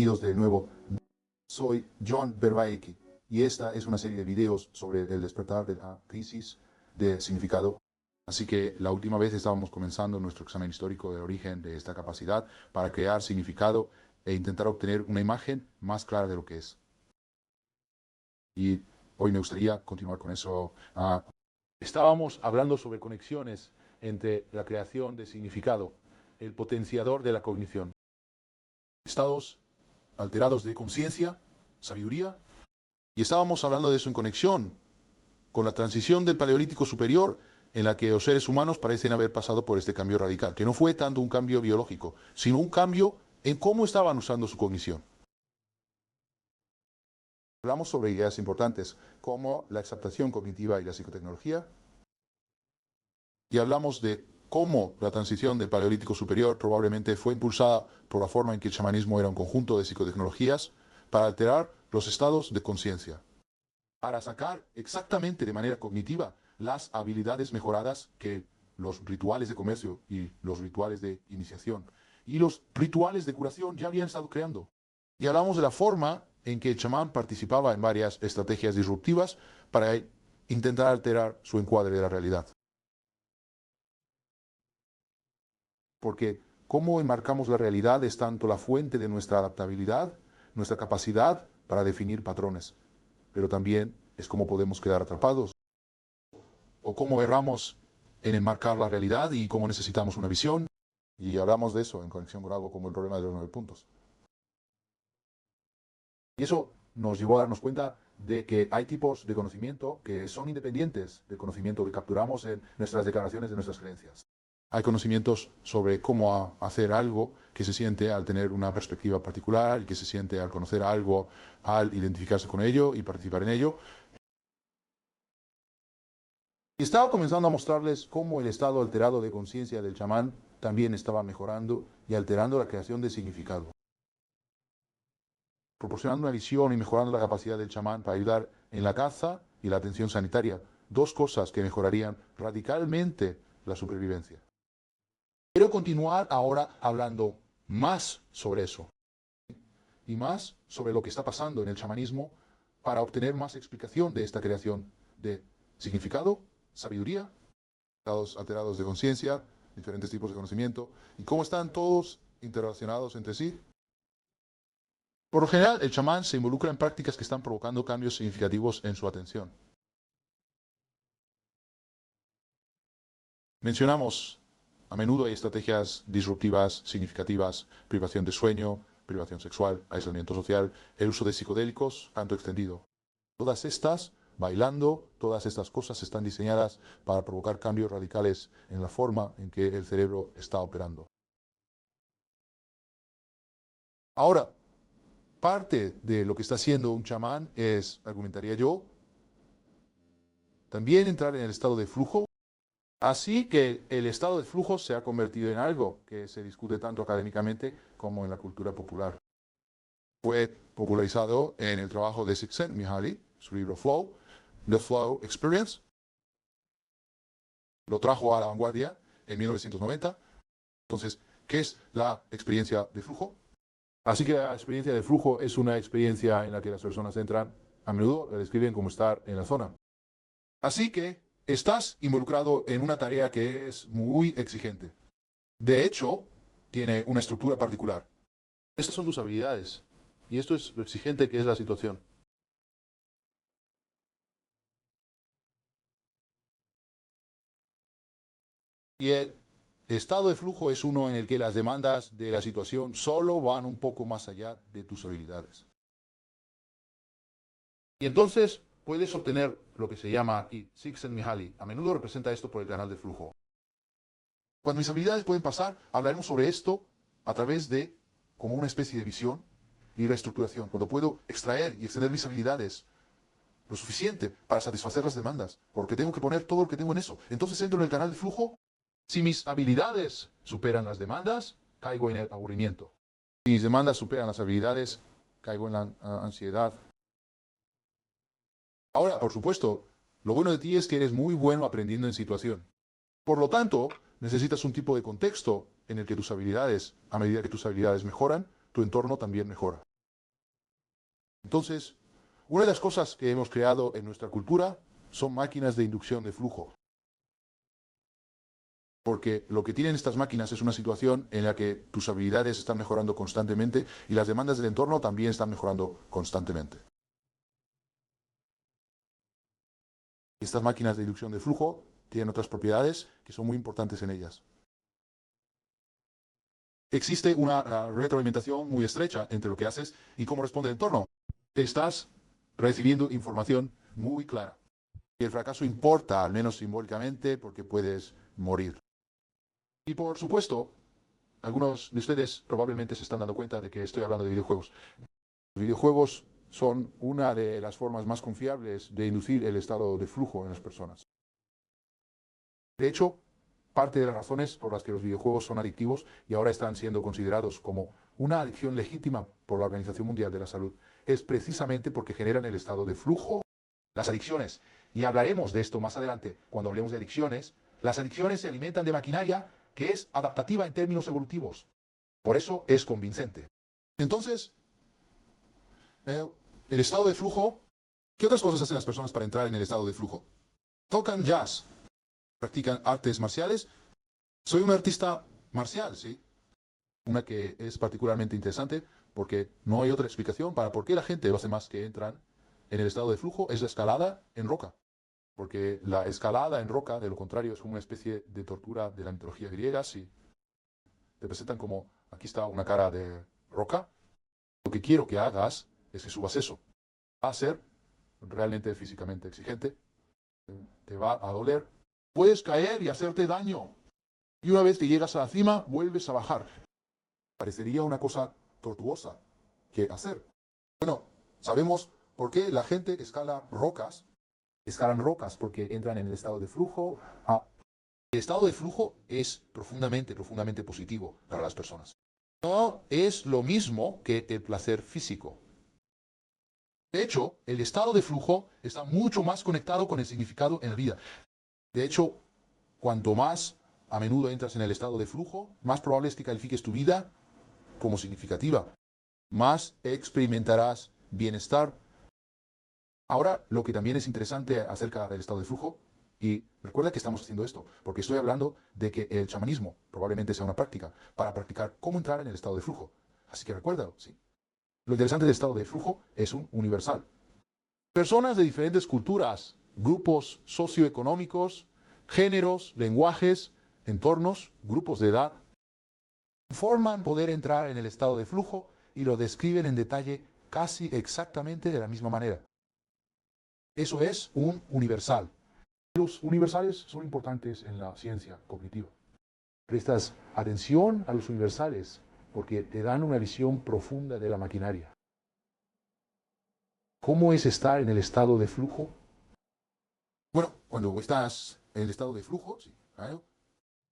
Bienvenidos de nuevo. Soy John Vervaeke y esta es una serie de videos sobre el despertar de la crisis de significado. Así que la última vez estábamos comenzando nuestro examen histórico del origen de esta capacidad para crear significado e intentar obtener una imagen más clara de lo que es. Y hoy me gustaría continuar con eso. Estábamos hablando sobre conexiones entre la creación de significado, el potenciador de la cognición, estados alterados de conciencia, sabiduría, y estábamos hablando de eso en conexión con la transición del Paleolítico superior, en la que los seres humanos parecen haber pasado por este cambio radical, que no fue tanto un cambio biológico, sino un cambio en cómo estaban usando su cognición. Hablamos sobre ideas importantes como la exaptación cognitiva y la psicotecnología, y hablamos de cómo la transición del Paleolítico superior probablemente fue impulsada por la forma en que el chamanismo era un conjunto de psicotecnologías para alterar los estados de conciencia, para sacar exactamente de manera cognitiva las habilidades mejoradas que los rituales de comercio y los rituales de iniciación y los rituales de curación ya habían estado creando. Y hablamos de la forma en que el chamán participaba en varias estrategias disruptivas para intentar alterar su encuadre de la realidad. Porque cómo enmarcamos la realidad es tanto la fuente de nuestra adaptabilidad, nuestra capacidad para definir patrones, pero también es cómo podemos quedar atrapados, o cómo erramos en enmarcar la realidad y cómo necesitamos una visión. Y hablamos de eso en conexión con algo como el problema de los 9 puntos. Y eso nos llevó a darnos cuenta de que hay tipos de conocimiento que son independientes del conocimiento que capturamos en nuestras declaraciones de nuestras creencias. Hay conocimientos sobre cómo hacer algo que se siente al tener una perspectiva particular y que se siente al conocer algo, al identificarse con ello y participar en ello. Y estaba comenzando a mostrarles cómo el estado alterado de conciencia del chamán también estaba mejorando y alterando la creación de significado, proporcionando una visión y mejorando la capacidad del chamán para ayudar en la caza y la atención sanitaria, dos cosas que mejorarían radicalmente la supervivencia. Quiero continuar ahora hablando más sobre eso y más sobre lo que está pasando en el chamanismo para obtener más explicación de esta creación de significado, sabiduría, estados alterados de conciencia, diferentes tipos de conocimiento y cómo están todos interrelacionados entre sí. Por lo general, el chamán se involucra en prácticas que están provocando cambios significativos en su atención. Mencionamos, a menudo hay estrategias disruptivas, significativas, privación de sueño, privación sexual, aislamiento social, el uso de psicodélicos, canto extendido. Todas estas, bailando, todas estas cosas están diseñadas para provocar cambios radicales en la forma en que el cerebro está operando. Ahora, parte de lo que está haciendo un chamán es, argumentaría yo, también entrar en el estado de flujo. Así que el estado de flujo se ha convertido en algo que se discute tanto académicamente como en la cultura popular. Fue popularizado en el trabajo de Csikszentmihalyi, su libro Flow, The Flow Experience. Lo trajo a la vanguardia en 1990. Entonces, ¿qué es la experiencia de flujo? Así que la experiencia de flujo es una experiencia en la que las personas entran, a menudo la describen como estar en la zona. Así que estás involucrado en una tarea que es muy exigente. De hecho, tiene una estructura particular. Estas son tus habilidades. Y esto es lo exigente que es la situación. Y el estado de flujo es uno en el que las demandas de la situación solo van un poco más allá de tus habilidades. Y entonces puedes obtener lo que se llama, y Csikszentmihalyi a menudo representa esto por el canal de flujo. Cuando mis habilidades pueden pasar, hablaremos sobre esto a través de como una especie de visión y reestructuración. Cuando puedo extraer y extender mis habilidades lo suficiente para satisfacer las demandas, porque tengo que poner todo lo que tengo en eso. Entonces entro en el canal de flujo. Si mis habilidades superan las demandas, caigo en el aburrimiento. Si mis demandas superan las habilidades, caigo en la ansiedad. Ahora, por supuesto, lo bueno de ti es que eres muy bueno aprendiendo en situación. Por lo tanto, necesitas un tipo de contexto en el que tus habilidades, a medida que tus habilidades mejoran, tu entorno también mejora. Entonces, una de las cosas que hemos creado en nuestra cultura son máquinas de inducción de flujo. Porque lo que tienen estas máquinas es una situación en la que tus habilidades están mejorando constantemente y las demandas del entorno también están mejorando constantemente. Estas máquinas de inducción de flujo tienen otras propiedades que son muy importantes en ellas. Existe una retroalimentación muy estrecha entre lo que haces y cómo responde el entorno. Estás recibiendo información muy clara. Y el fracaso importa, al menos simbólicamente, porque puedes morir. Y por supuesto, algunos de ustedes probablemente se están dando cuenta de que estoy hablando de videojuegos. Los videojuegos son una de las formas más confiables de inducir el estado de flujo en las personas. De hecho, parte de las razones por las que los videojuegos son adictivos y ahora están siendo considerados como una adicción legítima por la Organización Mundial de la Salud es precisamente porque generan el estado de flujo. Las adicciones, y hablaremos de esto más adelante cuando hablemos de adicciones, las adicciones se alimentan de maquinaria que es adaptativa en términos evolutivos. Por eso es convincente. Entonces, el estado de flujo, ¿qué otras cosas hacen las personas para entrar en el estado de flujo? Tocan jazz, practican artes marciales. Soy un artista marcial, ¿sí? Una que es particularmente interesante porque no hay otra explicación para por qué la gente, los demás que entran en el estado de flujo, es la escalada en roca. Porque la escalada en roca, de lo contrario, es como una especie de tortura de la mitología griega. Si te presentan como, aquí está una cara de roca, lo que quiero que hagas es que subas eso. Va a ser realmente físicamente exigente, te va a doler, puedes caer y hacerte daño. Y una vez que llegas a la cima, vuelves a bajar. Parecería una cosa tortuosa que hacer. Bueno, sabemos por qué la gente escala rocas. Escalan rocas porque entran en el estado de flujo. El estado de flujo es profundamente, profundamente positivo para las personas. No es lo mismo que el placer físico. De hecho, el estado de flujo está mucho más conectado con el significado en la vida. De hecho, cuanto más a menudo entras en el estado de flujo, más probable es que califiques tu vida como significativa. Más experimentarás bienestar. Ahora, lo que también es interesante acerca del estado de flujo, y recuerda que estamos haciendo esto, porque estoy hablando de que el chamanismo probablemente sea una práctica para practicar cómo entrar en el estado de flujo. Así que recuérdalo, ¿sí? Lo interesante del estado de flujo es un universal. Personas de diferentes culturas, grupos socioeconómicos, géneros, lenguajes, entornos, grupos de edad, forman poder entrar en el estado de flujo y lo describen en detalle casi exactamente de la misma manera. Eso es un universal. Los universales son importantes en la ciencia cognitiva. Prestas atención a los universales porque te dan una visión profunda de la maquinaria. ¿Cómo es estar en el estado de flujo? Bueno, cuando estás en el estado de flujo, sí, claro,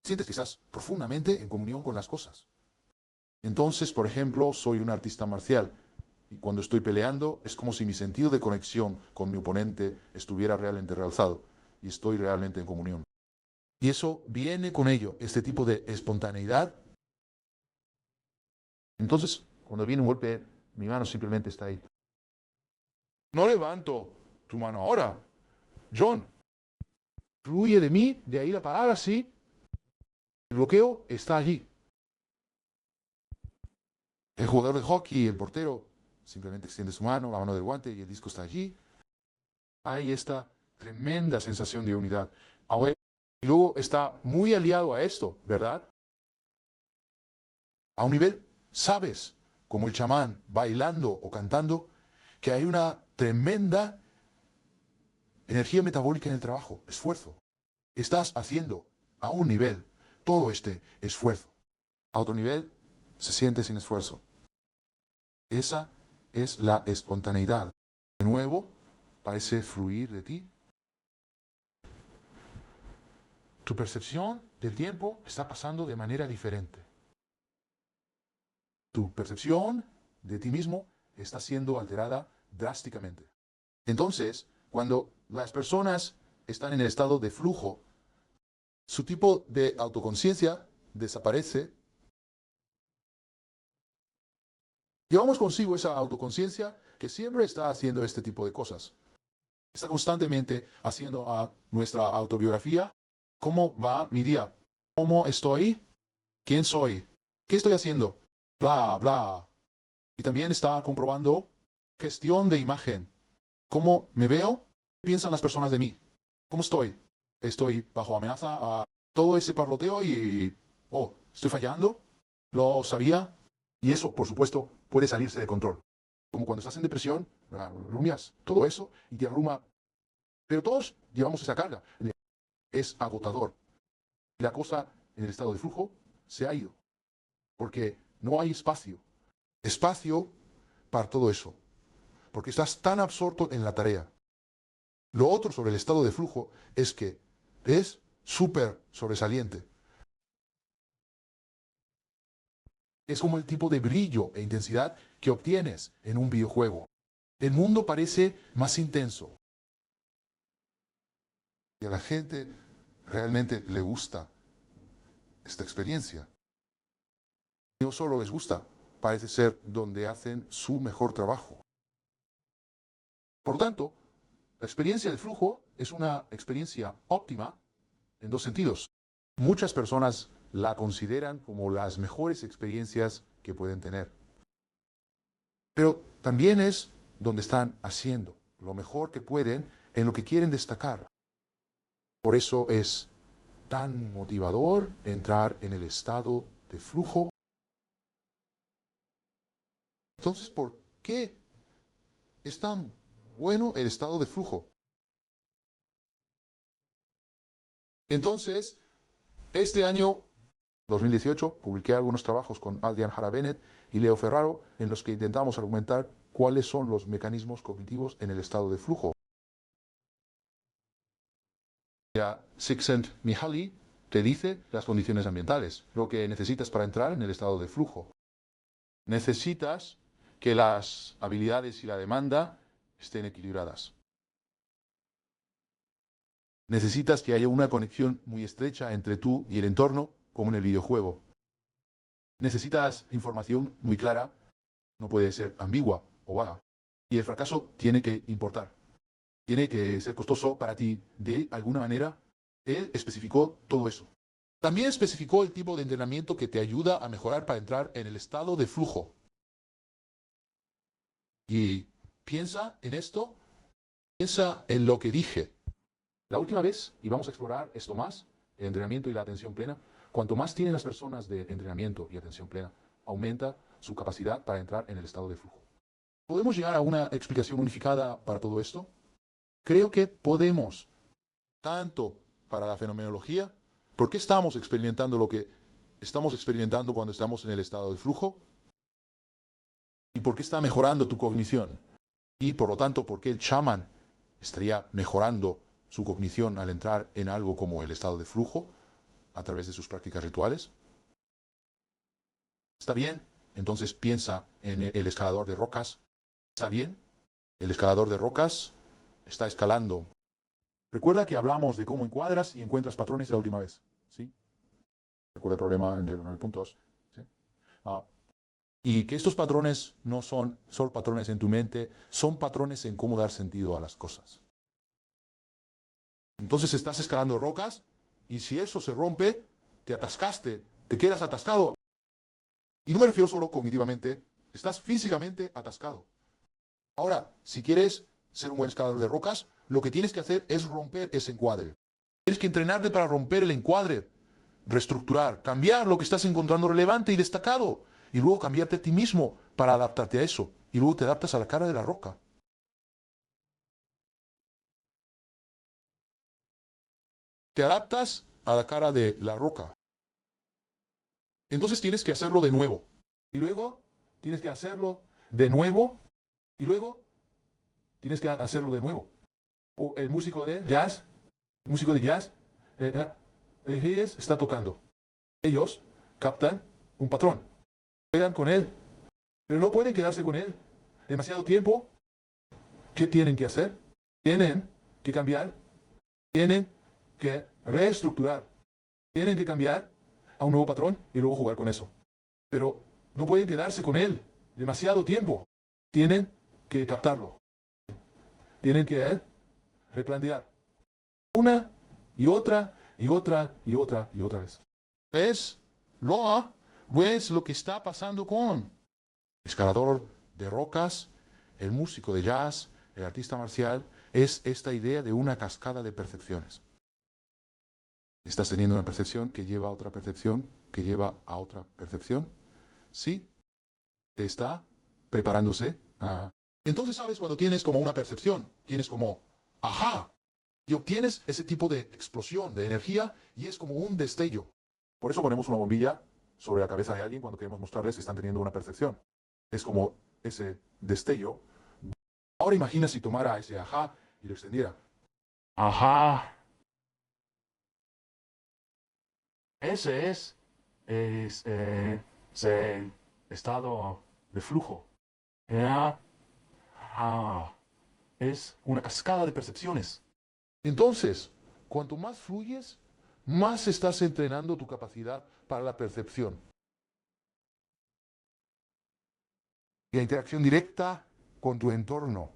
sientes que estás profundamente en comunión con las cosas. Entonces, por ejemplo, soy un artista marcial y cuando estoy peleando es como si mi sentido de conexión con mi oponente estuviera realmente realzado y estoy realmente en comunión. Y eso viene con ello, este tipo de espontaneidad. Entonces, cuando viene un golpe, mi mano simplemente está ahí. No levanto tu mano ahora, John. Fluye de mí, de ahí la palabra, sí. El bloqueo está allí. El jugador de hockey, el portero, simplemente extiende su mano, la mano del guante y el disco está allí. Hay esta tremenda sensación de unidad. Ahora, y luego está muy aliado a esto, ¿verdad? A un nivel, sabes, como el chamán, bailando o cantando, que hay una tremenda energía metabólica en el trabajo, esfuerzo. Estás haciendo a un nivel todo este esfuerzo. A otro nivel, se siente sin esfuerzo. Esa es la espontaneidad. De nuevo, parece fluir de ti. Tu percepción del tiempo está pasando de manera diferente. Tu percepción de ti mismo está siendo alterada drásticamente. Entonces, cuando las personas están en el estado de flujo, su tipo de autoconciencia desaparece Llevamos consigo esa autoconciencia que siempre está haciendo este tipo de cosas. Está constantemente haciendo a nuestra autobiografía. ¿Cómo va mi día? ¿Cómo estoy? ¿Quién soy? ¿Qué estoy haciendo? Bla, bla. Y también está comprobando gestión de imagen. ¿Cómo me veo? ¿Qué piensan las personas de mí? ¿Cómo estoy? ¿Estoy bajo amenaza a todo ese parloteo y... oh, estoy fallando? ¿Lo sabía? Y eso, por supuesto, puede salirse de control. Como cuando estás en depresión, rumias todo eso y te abruma. Pero todos llevamos esa carga. Es agotador. La cosa en el estado de flujo se ha ido. Porque no hay espacio. Espacio para todo eso. Porque estás tan absorto en la tarea. Lo otro sobre el estado de flujo es que es súper sobresaliente. Es como el tipo de brillo e intensidad que obtienes en un videojuego. El mundo parece más intenso. Y a la gente realmente le gusta esta experiencia. No solo les gusta, parece ser donde hacen su mejor trabajo. Por lo tanto, la experiencia del flujo es una experiencia óptima en dos sentidos. Muchas personas la consideran como las mejores experiencias que pueden tener. Pero también es donde están haciendo lo mejor que pueden en lo que quieren destacar. Por eso es tan motivador entrar en el estado de flujo. Entonces, ¿por qué es tan bueno el estado de flujo? Entonces, este año 2018 publiqué algunos trabajos con Adrian Hara Bennett y Leo Ferraro en los que intentamos argumentar cuáles son los mecanismos cognitivos en el estado de flujo. Ya Csikszentmihalyi te dice las condiciones ambientales, lo que necesitas para entrar en el estado de flujo. Necesitas que las habilidades y la demanda estén equilibradas. Necesitas que haya una conexión muy estrecha entre tú y el entorno, como en el videojuego. Necesitas información muy clara, no puede ser ambigua o vaga. Y el fracaso tiene que importar. Tiene que ser costoso para ti. De alguna manera, él especificó todo eso. También especificó el tipo de entrenamiento que te ayuda a mejorar para entrar en el estado de flujo. Y piensa en esto, piensa en lo que dije. La última vez, y vamos a explorar esto más, el entrenamiento y la atención plena, cuanto más tienen las personas de entrenamiento y atención plena, aumenta su capacidad para entrar en el estado de flujo. ¿Podemos llegar a una explicación unificada para todo esto? Creo que podemos, tanto para la fenomenología. ¿Por qué estamos experimentando lo que estamos experimentando cuando estamos en el estado de flujo? ¿Y por qué está mejorando tu cognición? Y por lo tanto, ¿por qué el chamán estaría mejorando su cognición al entrar en algo como el estado de flujo a través de sus prácticas rituales? ¿Está bien? Entonces piensa en el escalador de rocas. ¿Está bien? El escalador de rocas está escalando. Recuerda que hablamos de cómo encuadras y encuentras patrones la última vez. ¿Sí? Recuerda el problema en el punto 2. ¿Sí? Y que estos patrones no son solo patrones en tu mente, son patrones en cómo dar sentido a las cosas. Entonces estás escalando rocas y si eso se rompe, te atascaste, te quedas atascado. Y no me refiero solo cognitivamente, estás físicamente atascado. Ahora, si quieres ser un buen escalador de rocas, lo que tienes que hacer es romper ese encuadre. Tienes que entrenarte para romper el encuadre, reestructurar, cambiar lo que estás encontrando relevante y destacado, y luego cambiarte a ti mismo para adaptarte a eso, y luego te adaptas a la cara de la roca. Te adaptas a la cara de la roca. Entonces tienes que hacerlo de nuevo. Y luego tienes que hacerlo de nuevo. Y luego tienes que hacerlo de nuevo. O el músico de jazz, está tocando. Ellos captan un patrón. Juegan con él. Pero no pueden quedarse con él demasiado tiempo. ¿Qué tienen que hacer? Tienen que cambiar. Tienen que reestructurar. Tienen que cambiar a un nuevo patrón y luego jugar con eso. Pero no pueden quedarse con él demasiado tiempo. Tienen que captarlo. Tienen que replantear. Una y otra y otra y otra y otra vez. ¿Ves lo que está pasando con el escalador de rocas, el músico de jazz, el artista marcial? Es esta idea de una cascada de percepciones. Estás teniendo una percepción que lleva a otra percepción, que lleva a otra percepción. ¿Sí? Te está preparándose. Entonces, ¿sabes? Cuando tienes como una percepción, tienes como, ajá, y obtienes ese tipo de explosión de energía y es como un destello. Por eso ponemos una bombilla sobre la cabeza de alguien cuando queremos mostrarles que están teniendo una percepción. Es como ese destello. Ahora imagina si tomara ese ajá y lo extendiera. Ajá. Ese es estado de flujo. Ya, es una cascada de percepciones. Entonces, cuanto más fluyes, más estás entrenando tu capacidad para la percepción. Y la interacción directa con tu entorno.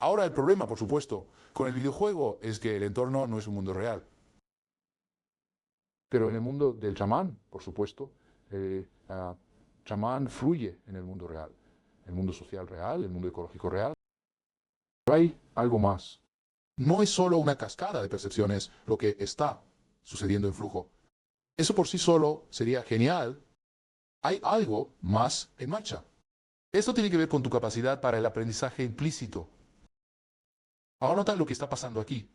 Ahora el problema, por supuesto, con el videojuego es que el entorno no es un mundo real. Pero en el mundo del chamán, por supuesto, chamán fluye en el mundo real. El mundo social real, el mundo ecológico real. Pero hay algo más. No es solo una cascada de percepciones lo que está sucediendo en flujo. Eso por sí solo sería genial. Hay algo más en marcha. Esto tiene que ver con tu capacidad para el aprendizaje implícito. Ahora nota lo que está pasando aquí.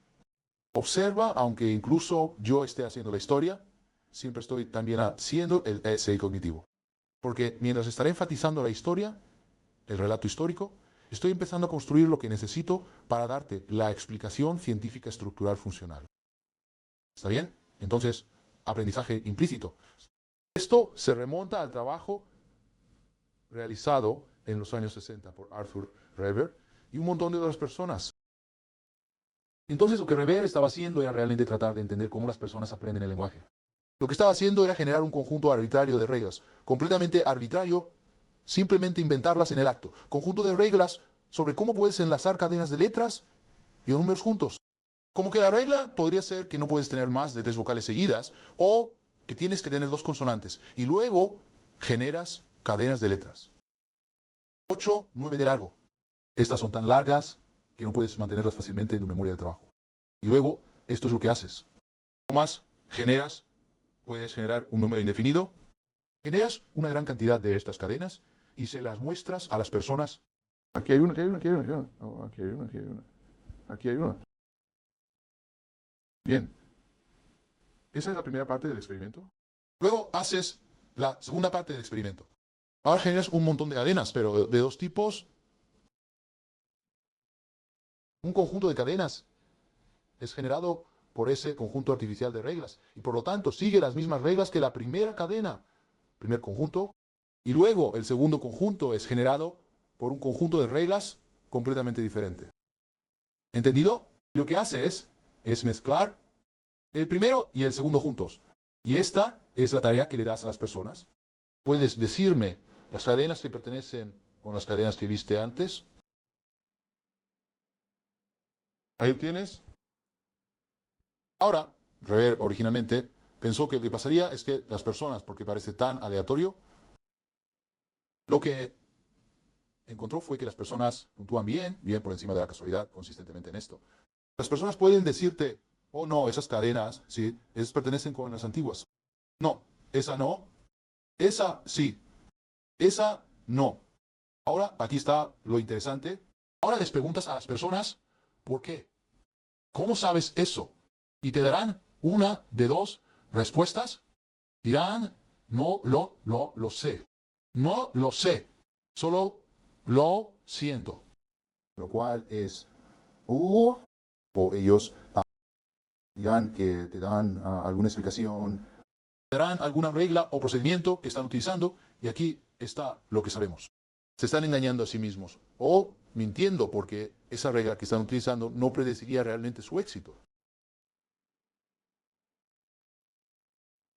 Observa, aunque incluso yo esté haciendo la historia, siempre estoy también haciendo el essay cognitivo. Porque mientras estaré enfatizando la historia, el relato histórico, estoy empezando a construir lo que necesito para darte la explicación científica estructural funcional. ¿Está bien? Entonces, aprendizaje implícito. Esto se remonta al trabajo realizado en los años 60 por Arthur Reber y un montón de otras personas. Entonces lo que Reber estaba haciendo era realmente tratar de entender cómo las personas aprenden el lenguaje. Lo que estaba haciendo era generar un conjunto arbitrario de reglas, completamente arbitrario, simplemente inventarlas en el acto. Conjunto de reglas sobre cómo puedes enlazar cadenas de letras y números juntos. Como que la regla podría ser que no puedes tener más de 3 vocales seguidas o que tienes que tener 2 consonantes. Y luego generas cadenas de letras. 8, 9 de largo. Estas son tan largas que no puedes mantenerlas fácilmente en tu memoria de trabajo. Y luego, esto es lo que haces. Más generas, puedes generar un número indefinido, generas una gran cantidad de estas cadenas y se las muestras a las personas. Aquí hay una, aquí hay una, aquí hay una, aquí hay una. Oh, aquí hay una, aquí hay una. Aquí hay una. Bien. Esa es la primera parte del experimento. Luego haces la segunda parte del experimento. Ahora generas un montón de cadenas, pero de 2 tipos. Un conjunto de cadenas es generado por ese conjunto artificial de reglas y por lo tanto sigue las mismas reglas que la primera cadena, primer conjunto, y luego el segundo conjunto es generado por un conjunto de reglas completamente diferente. ¿Entendido? Lo que hace es mezclar el primero y el segundo juntos. Y esta es la tarea que le das a las personas. Puedes decirme las cadenas que pertenecen con las cadenas que viste antes. Ahí tienes. Ahora, Rever originalmente pensó que lo que pasaría es que las personas, porque parece tan aleatorio, lo que encontró fue que las personas puntúan bien, bien por encima de la casualidad, consistentemente en esto. Las personas pueden decirte, oh no, esas cadenas, sí, esas pertenecen con las antiguas. No, esa no, esa sí, esa no. Ahora, aquí está lo interesante. Ahora les preguntas a las personas, ¿por qué? ¿Cómo sabes eso? Y te darán una de 2 respuestas. Dirán, no lo sé. No lo sé. Solo lo siento. Lo cual es, o ellos dirán que te dan alguna explicación, te darán alguna regla o procedimiento que están utilizando, y aquí está lo que sabemos. Se están engañando a sí mismos o mintiendo porque esa regla que están utilizando no predeciría realmente su éxito.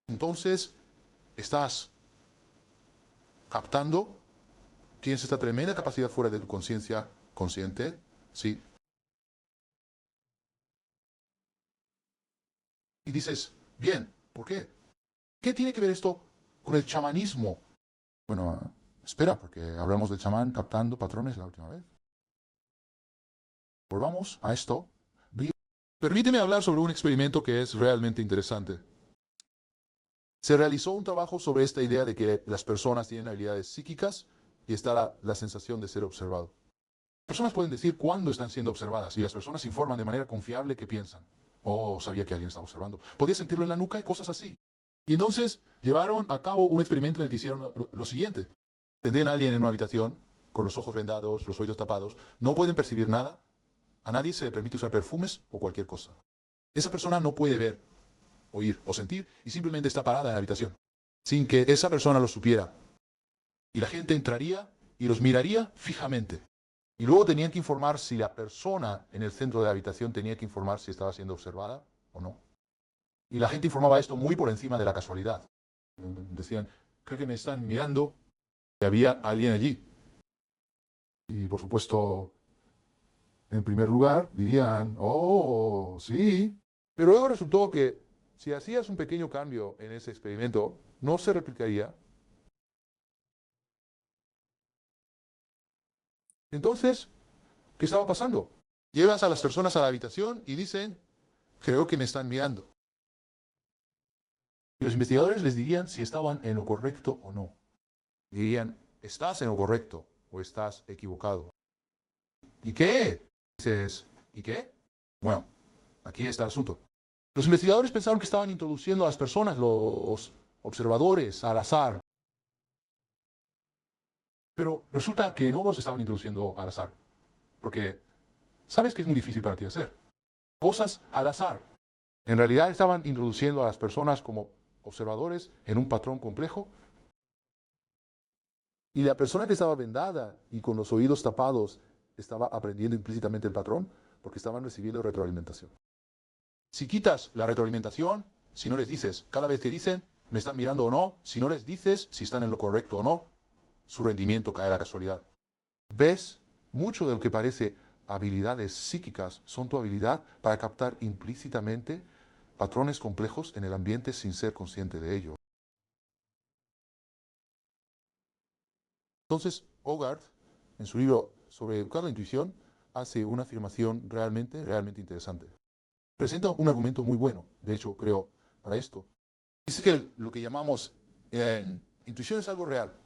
Entonces, estás captando tienes esta tremenda capacidad fuera de tu conciencia consciente, ¿sí? Y dices, bien, ¿por qué? ¿Qué tiene que ver esto con el chamanismo? Bueno, espera, porque hablamos del chamán captando patrones la última vez. Volvamos a esto. Permíteme hablar sobre un experimento que es realmente interesante. Se realizó un trabajo sobre esta idea de que las personas tienen habilidades psíquicas y está la sensación de ser observado. Las personas pueden decir cuándo están siendo observadas y las personas informan de manera confiable que piensan. Oh, sabía que alguien estaba observando. Podía sentirlo en la nuca y cosas así. Y entonces llevaron a cabo un experimento en el que hicieron lo siguiente. Tendrían a alguien en una habitación, con los ojos vendados, los oídos tapados, no pueden percibir nada, a nadie se le permite usar perfumes o cualquier cosa. Esa persona no puede ver, oír o sentir y simplemente está parada en la habitación, sin que esa persona lo supiera. Y la gente entraría y los miraría fijamente. Y luego tenían que informar si la persona en el centro de la habitación tenía que informar si estaba siendo observada o no. Y la gente informaba esto muy por encima de la casualidad. Decían, creo que me están mirando, que había alguien allí. Y por supuesto, en primer lugar, dirían, oh, sí. Pero luego resultó que si hacías un pequeño cambio en ese experimento, no se replicaría. Entonces, ¿qué estaba pasando? Llevas a las personas a la habitación y dicen, creo que me están mirando. Y los investigadores les dirían si estaban en lo correcto o no. Dirían, estás en lo correcto o estás equivocado. ¿Y qué? Dices, ¿y qué? Bueno, aquí está el asunto. Los investigadores pensaron que estaban introduciendo a las personas, los observadores, al azar. Pero resulta que no los estaban introduciendo al azar. Porque sabes que es muy difícil para ti hacer. Cosas al azar. En realidad estaban introduciendo a las personas como observadores en un patrón complejo. Y la persona que estaba vendada y con los oídos tapados estaba aprendiendo implícitamente el patrón porque estaban recibiendo retroalimentación. Si quitas la retroalimentación, si no les dices, cada vez que dicen, me están mirando o no, si no les dices si están en lo correcto o no, su rendimiento cae a la casualidad. ¿Ves? Mucho de lo que parece habilidades psíquicas son tu habilidad para captar implícitamente patrones complejos en el ambiente sin ser consciente de ello. Entonces, Hogarth, en su libro sobre educar la intuición, hace una afirmación realmente interesante. Presenta un argumento muy bueno, de hecho, creo, para esto. Dice que lo que llamamos intuición es algo real,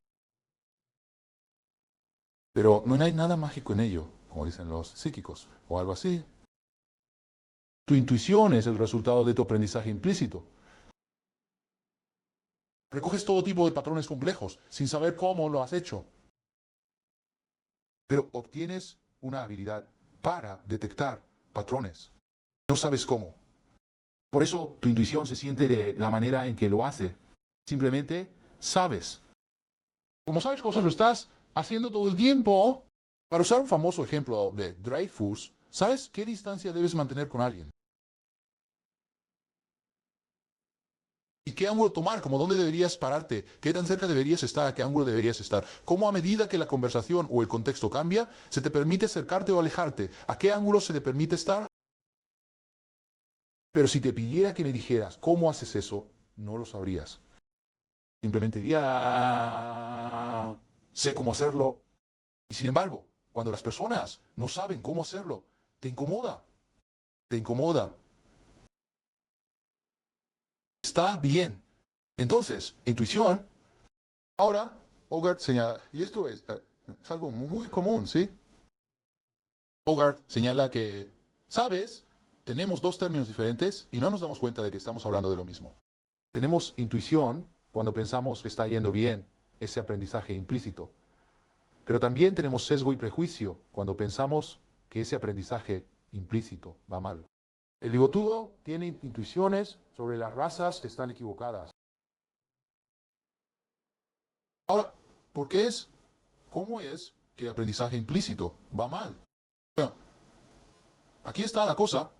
pero no hay nada mágico en ello, como dicen los psíquicos, o algo así. Tu intuición es el resultado de tu aprendizaje implícito. Recoges todo tipo de patrones complejos, sin saber cómo lo has hecho. Pero obtienes una habilidad para detectar patrones. No sabes cómo. Por eso tu intuición se siente de la manera en que lo hace. Simplemente sabes. Como sabes cosas, lo estás haciendo todo el tiempo. Para usar un famoso ejemplo de Dreyfus, ¿sabes qué distancia debes mantener con alguien? ¿Y qué ángulo tomar? ¿Cómo dónde deberías pararte? ¿Qué tan cerca deberías estar? ¿A qué ángulo deberías estar? ¿Cómo a medida que la conversación o el contexto cambia, se te permite acercarte o alejarte? ¿A qué ángulo se te permite estar? Pero si te pidiera que me dijeras cómo haces eso, no lo sabrías. Simplemente diría, sé cómo hacerlo. Y sin embargo, cuando las personas no saben cómo hacerlo, te incomoda. Te incomoda. Está bien. Entonces, intuición. Ahora, Hogarth señala, y esto es algo muy común, ¿sí? Hogarth señala que, ¿sabes? Tenemos dos términos diferentes y no nos damos cuenta de que estamos hablando de lo mismo. Tenemos intuición cuando pensamos que está yendo bien ese aprendizaje implícito. Pero también tenemos sesgo y prejuicio cuando pensamos que ese aprendizaje implícito va mal. El bigotudo tiene intuiciones sobre las razas que están equivocadas. Ahora, ¿por qué es? ¿Cómo es que el aprendizaje implícito va mal? Bueno, aquí está la cosa.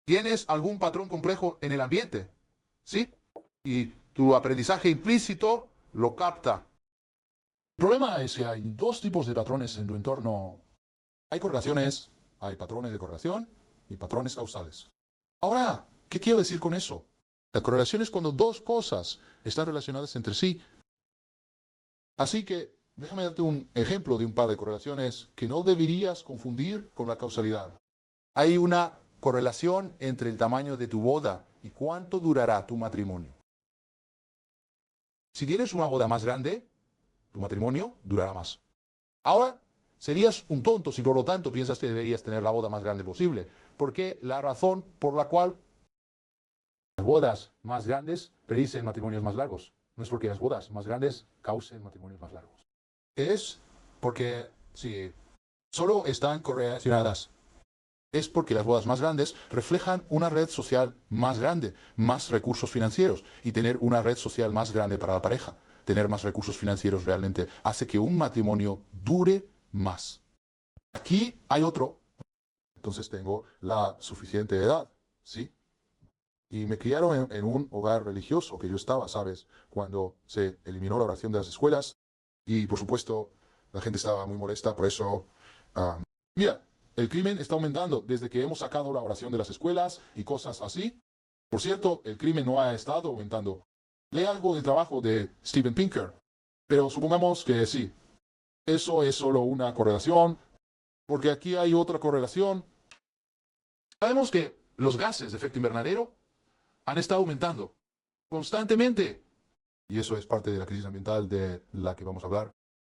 Tienes algún patrón complejo en el ambiente, ¿sí? Y tu aprendizaje implícito lo capta. El problema es que hay dos tipos de patrones en tu entorno. Hay correlaciones, hay patrones de correlación y patrones causales. Ahora, ¿qué quiero decir con eso? La correlación es cuando dos cosas están relacionadas entre sí. Así que déjame darte un ejemplo de un par de correlaciones que no deberías confundir con la causalidad. Hay una correlación entre el tamaño de tu boda y cuánto durará tu matrimonio. Si tienes una boda más grande, tu matrimonio durará más. Ahora, serías un tonto si por lo tanto piensas que deberías tener la boda más grande posible, porque la razón por la cual las bodas más grandes predicen matrimonios más largos no es porque las bodas más grandes causen matrimonios más largos. Es porque, si solo están correlacionadas, es porque las bodas más grandes reflejan una red social más grande, más recursos financieros, y tener una red social más grande para la pareja, tener más recursos financieros realmente hace que un matrimonio dure más. Aquí hay otro, entonces tengo la suficiente edad, ¿sí? Y me criaron en un hogar religioso que yo estaba, ¿sabes? Cuando se eliminó la oración de las escuelas y por supuesto la gente estaba muy molesta, por eso... ah, mira, el crimen está aumentando desde que hemos sacado la oración de las escuelas y cosas así. Por cierto, el crimen no ha estado aumentando. Lee algo del trabajo de Steven Pinker, pero supongamos que sí. Eso es solo una correlación, porque aquí hay otra correlación. Sabemos que los gases de efecto invernadero han estado aumentando constantemente. Y eso es parte de la crisis ambiental de la que vamos a hablar.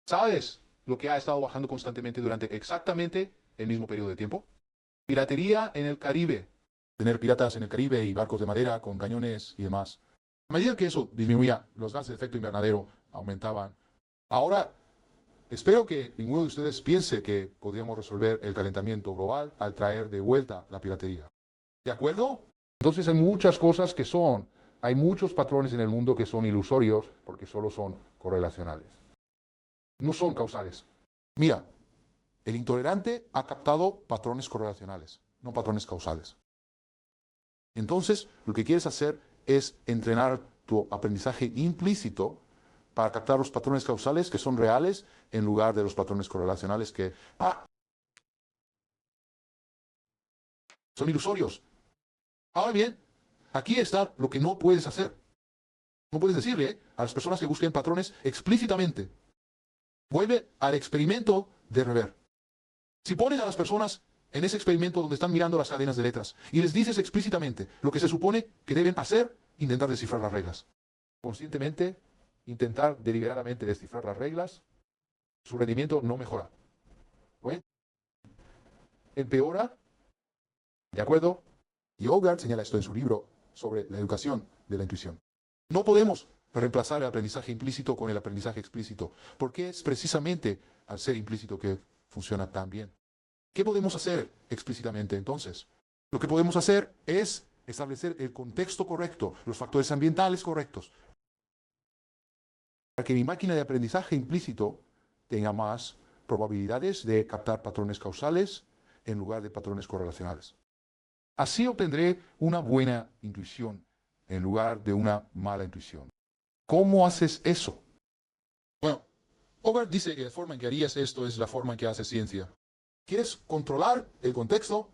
¿Sabes lo que ha estado bajando constantemente durante exactamente el mismo periodo de tiempo? Piratería en el Caribe. Tener piratas en el Caribe y barcos de madera con cañones y demás. A medida que eso disminuía, los gases de efecto invernadero aumentaban. Ahora, espero que ninguno de ustedes piense que podríamos resolver el calentamiento global al traer de vuelta la piratería. ¿De acuerdo? Entonces hay muchas cosas que son, hay muchos patrones en el mundo que son ilusorios porque solo son correlacionales. No son causales. Mira, el intolerante ha captado patrones correlacionales, no patrones causales. Entonces, lo que quieres hacer es entrenar tu aprendizaje implícito para captar los patrones causales que son reales en lugar de los patrones correlacionales que son ilusorios. Ahora bien, aquí está lo que no puedes hacer. No puedes decirle a las personas que busquen patrones explícitamente. Vuelve al experimento de Rever. Si pones a las personas en ese experimento donde están mirando las cadenas de letras y les dices explícitamente lo que se supone que deben hacer, intentar descifrar las reglas. Conscientemente, intentar deliberadamente descifrar las reglas, su rendimiento no mejora. ¿Ven? Empeora, ¿de acuerdo? Y Hogarth señala esto en su libro sobre la educación de la intuición. No podemos reemplazar el aprendizaje implícito con el aprendizaje explícito, porque es precisamente al ser implícito que funciona tan bien. ¿Qué podemos hacer explícitamente entonces? Lo que podemos hacer es establecer el contexto correcto, los factores ambientales correctos, para que mi máquina de aprendizaje implícito tenga más probabilidades de captar patrones causales en lugar de patrones correlacionales. Así obtendré una buena intuición en lugar de una mala intuición. ¿Cómo haces eso? Bueno, Hogarth dice que la forma en que harías esto es la forma en que haces ciencia. ¿Quieres controlar el contexto?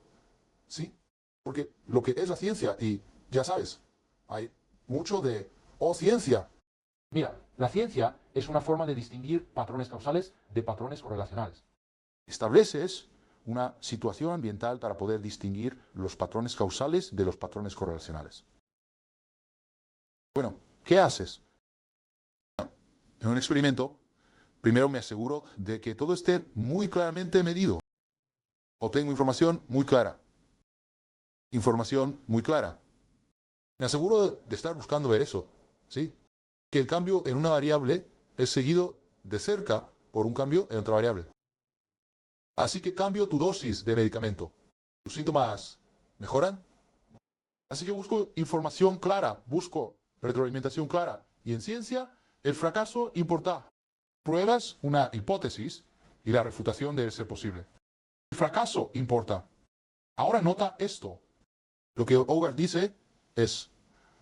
Sí, porque lo que es la ciencia, y ya sabes, hay mucho de ciencia. Mira, la ciencia es una forma de distinguir patrones causales de patrones correlacionales. Estableces una situación ambiental para poder distinguir los patrones causales de los patrones correlacionales. Bueno, ¿qué haces? En un experimento, primero me aseguro de que todo esté muy claramente medido. Obtengo información muy clara. Información muy clara. Me aseguro de estar buscando ver eso, ¿sí? Que el cambio en una variable es seguido de cerca por un cambio en otra variable. Así que cambio tu dosis de medicamento. ¿Tus síntomas mejoran? Así que busco información clara, busco retroalimentación clara. Y en ciencia, el fracaso importa. Pruebas una hipótesis y la refutación debe ser posible. El fracaso importa. Ahora nota esto. Lo que Hogarth dice es,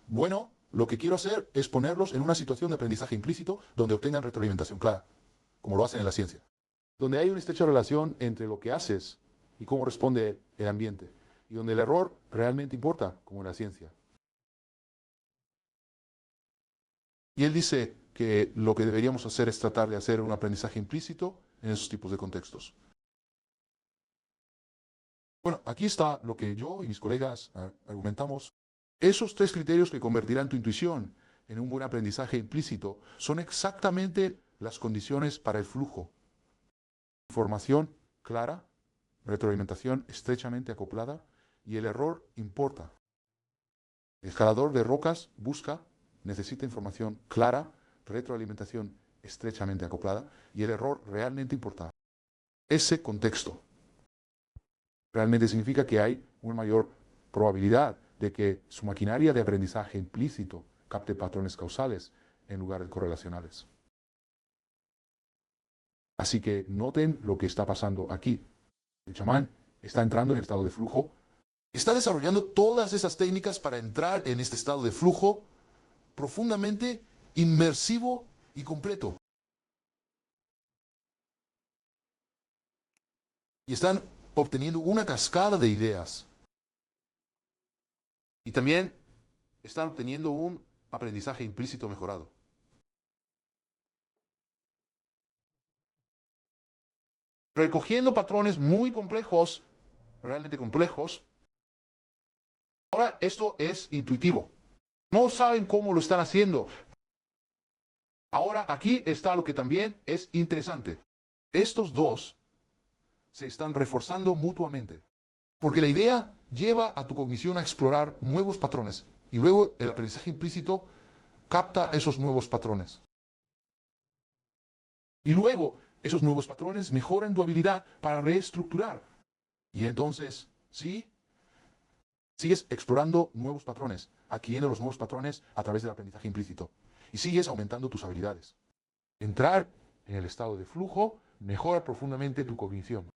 bueno, lo que quiero hacer es ponerlos en una situación de aprendizaje implícito donde obtengan retroalimentación clara. como lo hacen en la ciencia, donde hay una estrecha relación entre lo que haces y cómo responde el ambiente, y donde el error realmente importa, como en la ciencia. Y él dice que lo que deberíamos hacer es tratar de hacer un aprendizaje implícito en esos tipos de contextos. Bueno, aquí está lo que yo y mis colegas argumentamos. Esos tres criterios que convertirán tu intuición en un buen aprendizaje implícito son exactamente las condiciones para el flujo. Información clara, retroalimentación estrechamente acoplada y el error importa. El escalador de rocas necesita información clara, retroalimentación estrechamente acoplada y el error realmente importa. Ese contexto realmente significa que hay una mayor probabilidad de que su maquinaria de aprendizaje implícito capte patrones causales en lugar de correlacionales. Así que noten lo que está pasando aquí. El chamán está entrando en el estado de flujo, está desarrollando todas esas técnicas para entrar en este estado de flujo profundamente inmersivo y completo. Y están obteniendo una cascada de ideas. Y también están obteniendo un aprendizaje implícito mejorado. Recogiendo patrones muy complejos, realmente complejos. Ahora esto es intuitivo. No saben cómo lo están haciendo. Ahora aquí está lo que también es interesante. Estos dos se están reforzando mutuamente. Porque la idea lleva a tu cognición a explorar nuevos patrones. Y luego el aprendizaje implícito capta esos nuevos patrones. Y luego esos nuevos patrones mejoran tu habilidad para reestructurar. Y entonces, sí, sigues explorando nuevos patrones, adquiriendo los nuevos patrones a través del aprendizaje implícito. Y sigues aumentando tus habilidades. Entrar en el estado de flujo mejora profundamente tu cognición.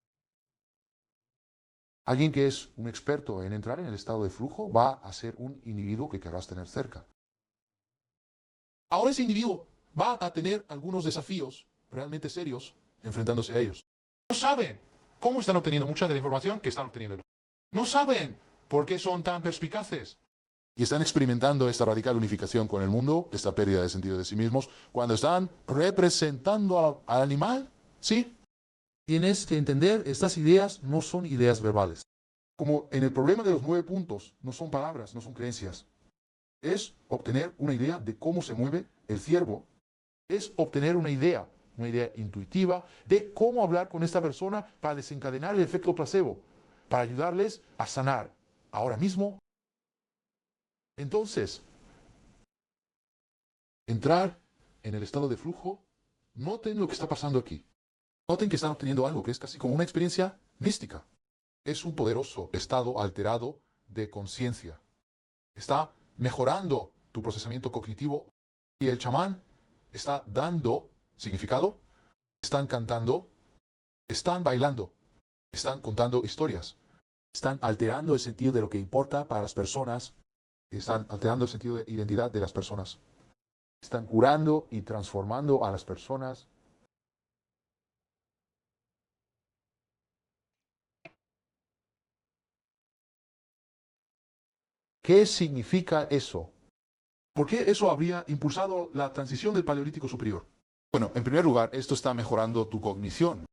Alguien que es un experto en entrar en el estado de flujo va a ser un individuo que querrás tener cerca. Ahora ese individuo va a tener algunos desafíos realmente serios enfrentándose a ellos. No saben cómo están obteniendo mucha de la información que están obteniendo. No saben por qué son tan perspicaces. Y están experimentando esta radical unificación con el mundo, esta pérdida de sentido de sí mismos, cuando están representando al animal, ¿sí? Tienes que entender, estas ideas no son ideas verbales. Como en el problema de los 9 puntos, no son palabras, no son creencias. Es obtener una idea de cómo se mueve el ciervo. Es obtener una idea intuitiva de cómo hablar con esta persona para desencadenar el efecto placebo, para ayudarles a sanar ahora mismo. Entonces, entrar en el estado de flujo, noten lo que está pasando aquí. Noten que están obteniendo algo que es casi como una experiencia mística. Es un poderoso estado alterado de conciencia. Está mejorando tu procesamiento cognitivo y el chamán está dando significado, están cantando, están bailando, están contando historias, están alterando el sentido de lo que importa para las personas, están alterando el sentido de identidad de las personas, están curando y transformando a las personas. ¿Qué significa eso? ¿Por qué eso habría impulsado la transición del Paleolítico Superior? Bueno, en primer lugar, esto está mejorando tu cognición.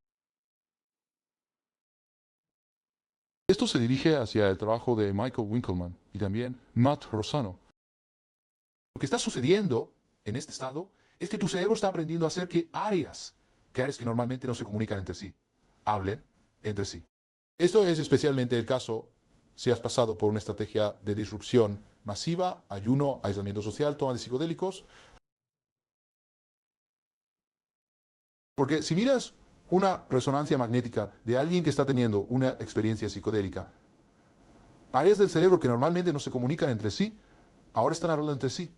Esto se dirige hacia el trabajo de Michael Winkelmann y también Matt Rosano. Lo que está sucediendo en este estado es que tu cerebro está aprendiendo a hacer que áreas que normalmente no se comunican entre sí, hablen entre sí. Esto es especialmente el caso si has pasado por una estrategia de disrupción masiva, ayuno, aislamiento social, toma de psicodélicos. Porque si miras una resonancia magnética de alguien que está teniendo una experiencia psicodélica, áreas del cerebro que normalmente no se comunican entre sí, ahora están hablando entre sí.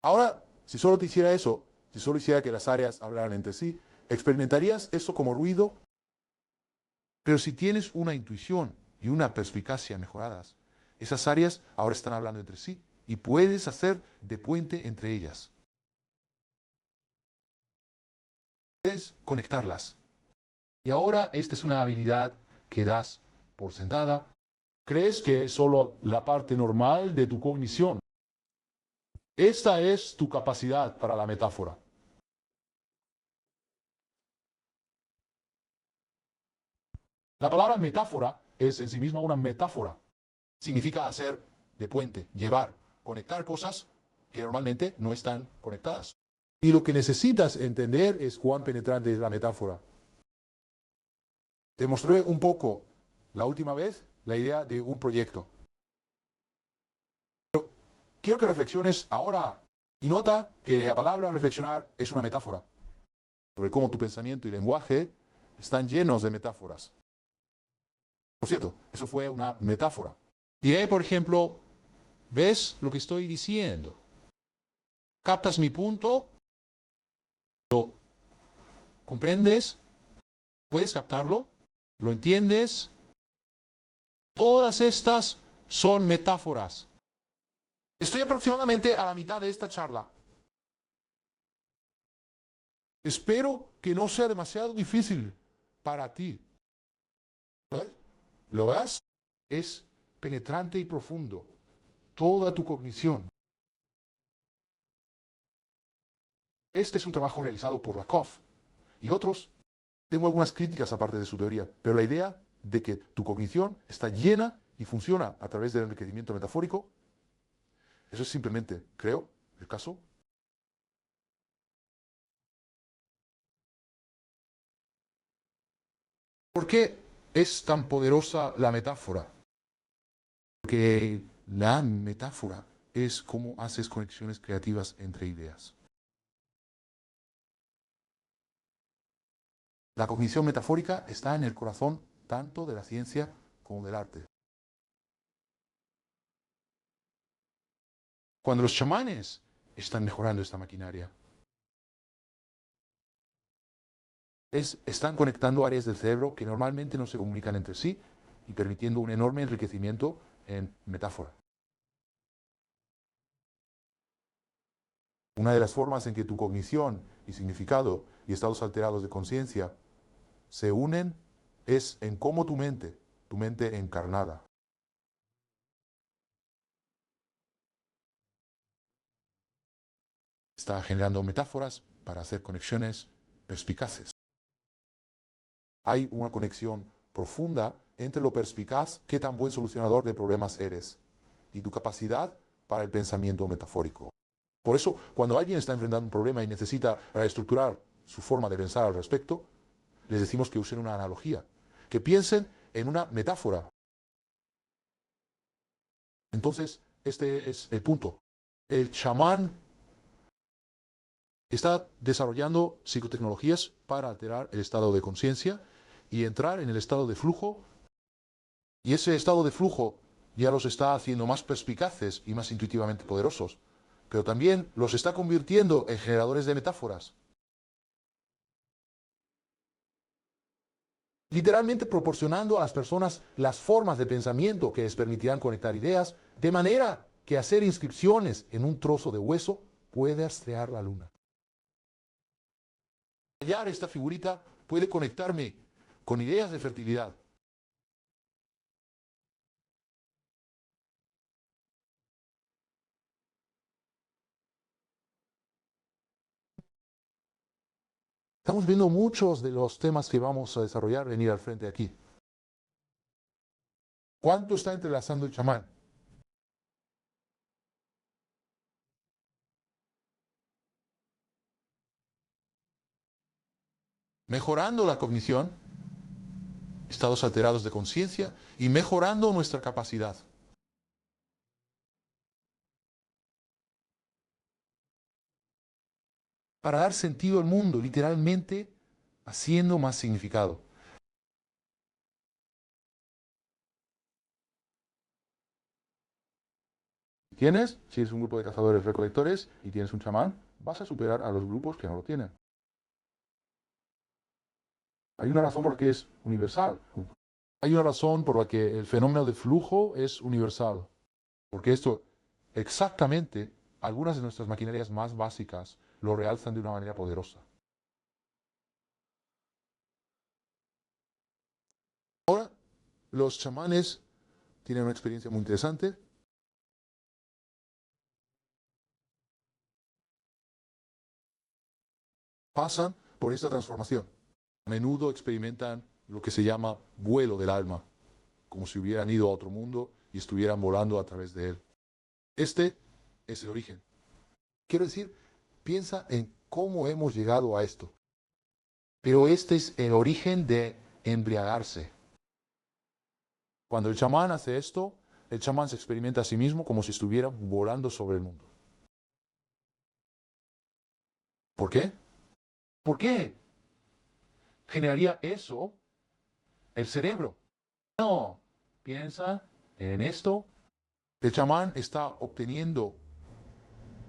Ahora, si solo te hiciera eso, si solo hiciera que las áreas hablaran entre sí, experimentarías eso como ruido. Pero si tienes una intuición y una perspicacia mejoradas, esas áreas ahora están hablando entre sí y puedes hacer de puente entre ellas. puedes conectarlas. Y ahora esta es una habilidad que das por sentada. ¿Crees que es solo la parte normal de tu cognición? Esta es tu capacidad para la metáfora. La palabra metáfora es en sí misma una metáfora. Significa hacer de puente, llevar, conectar cosas que normalmente no están conectadas. Y lo que necesitas entender es cuán penetrante es la metáfora. Te mostré un poco la última vez la idea de un proyecto. Pero quiero que reflexiones ahora y nota que la palabra reflexionar es una metáfora sobre cómo tu pensamiento y lenguaje están llenos de metáforas. Por cierto, eso fue una metáfora. Diré, por ejemplo, ¿ves lo que estoy diciendo? ¿Captas mi punto? ¿Lo comprendes? ¿Puedes captarlo? ¿Lo entiendes? Todas estas son metáforas. Estoy aproximadamente a la mitad de esta charla. Espero que no sea demasiado difícil para ti. ¿Ves? ¿Lo ves? Es penetrante y profundo. Toda tu cognición. Este es un trabajo realizado por Lakoff y otros. Tengo algunas críticas aparte de su teoría, pero la idea de que tu cognición está llena y funciona a través del enriquecimiento metafórico, eso es simplemente, creo, el caso. ¿Por qué es tan poderosa la metáfora? Porque la metáfora es cómo haces conexiones creativas entre ideas. La cognición metafórica está en el corazón tanto de la ciencia como del arte. Cuando los chamanes están mejorando esta maquinaria, están conectando áreas del cerebro que normalmente no se comunican entre sí y permitiendo un enorme enriquecimiento en metáfora. Una de las formas en que tu cognición y significado y estados alterados de conciencia se unen es en cómo tu mente encarnada, está generando metáforas para hacer conexiones perspicaces. Hay una conexión profunda entre lo perspicaz, qué tan buen solucionador de problemas eres, y tu capacidad para el pensamiento metafórico. Por eso, cuando alguien está enfrentando un problema y necesita reestructurar su forma de pensar al respecto, les decimos que usen una analogía, que piensen en una metáfora. Entonces, este es el punto. El chamán está desarrollando psicotecnologías para alterar el estado de conciencia y entrar en el estado de flujo. Y ese estado de flujo ya los está haciendo más perspicaces y más intuitivamente poderosos, pero también los está convirtiendo en generadores de metáforas. Literalmente proporcionando a las personas las formas de pensamiento que les permitirán conectar ideas, de manera que hacer inscripciones en un trozo de hueso puede rastrear la luna. Hallar esta figurita puede conectarme con ideas de fertilidad. Estamos viendo muchos de los temas que vamos a desarrollar venir al frente aquí. ¿Cuánto está entrelazando el chamán? Mejorando la cognición, estados alterados de conciencia y mejorando nuestra capacidad. Para dar sentido al mundo, literalmente haciendo más significado. Si eres un grupo de cazadores recolectores y tienes un chamán, vas a superar a los grupos que no lo tienen. Hay una razón por la que es universal. Hay una razón por la que el fenómeno de flujo es universal. Porque esto, exactamente, algunas de nuestras maquinarias más básicas lo realzan de una manera poderosa. Ahora, los chamanes tienen una experiencia muy interesante. Pasan por esta transformación. A menudo experimentan lo que se llama vuelo del alma, como si hubieran ido a otro mundo y estuvieran volando a través de él. Este es el origen. Quiero decir, piensa en cómo hemos llegado a esto. Pero este es el origen de embriagarse. Cuando el chamán hace esto, el chamán se experimenta a sí mismo como si estuviera volando sobre el mundo. ¿Por qué? ¿Por qué generaría eso el cerebro? No, piensa en esto. El chamán está obteniendo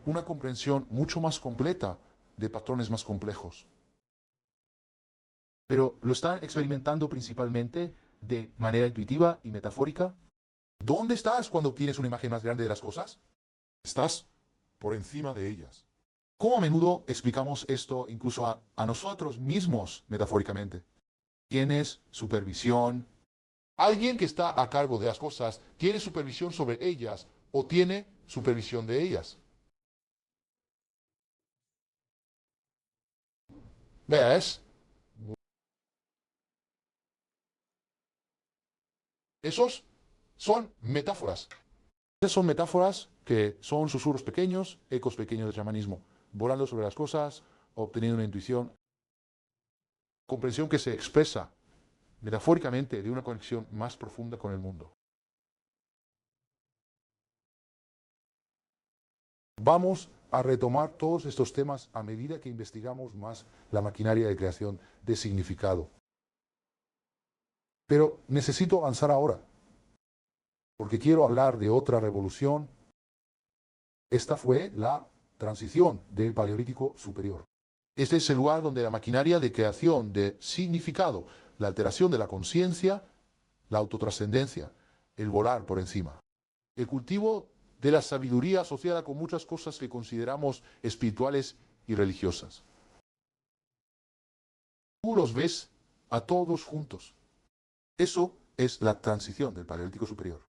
una comprensión mucho más completa de patrones más complejos. Pero lo está experimentando principalmente de manera intuitiva y metafórica. ¿Dónde estás cuando obtienes una imagen más grande de las cosas? Estás por encima de ellas. ¿Cómo a menudo explicamos esto incluso a nosotros mismos metafóricamente? Tienes supervisión. Alguien que está a cargo de las cosas tiene supervisión sobre ellas o tiene supervisión de ellas. ¿Ves? Esos son metáforas. Esas son metáforas que son susurros pequeños, ecos pequeños del chamanismo, volando sobre las cosas, obteniendo una intuición, comprensión que se expresa metafóricamente de una conexión más profunda con el mundo. Vamos a retomar todos estos temas a medida que investigamos más la maquinaria de creación de significado. Pero necesito avanzar ahora, porque quiero hablar de otra revolución. Esta fue la transición del Paleolítico Superior. Este es el lugar donde la maquinaria de creación de significado, la alteración de la conciencia, la autotrascendencia, el volar por encima, el cultivo de la sabiduría asociada con muchas cosas que consideramos espirituales y religiosas. Tú los ves a todos juntos. Eso es la transición del Paleolítico Superior.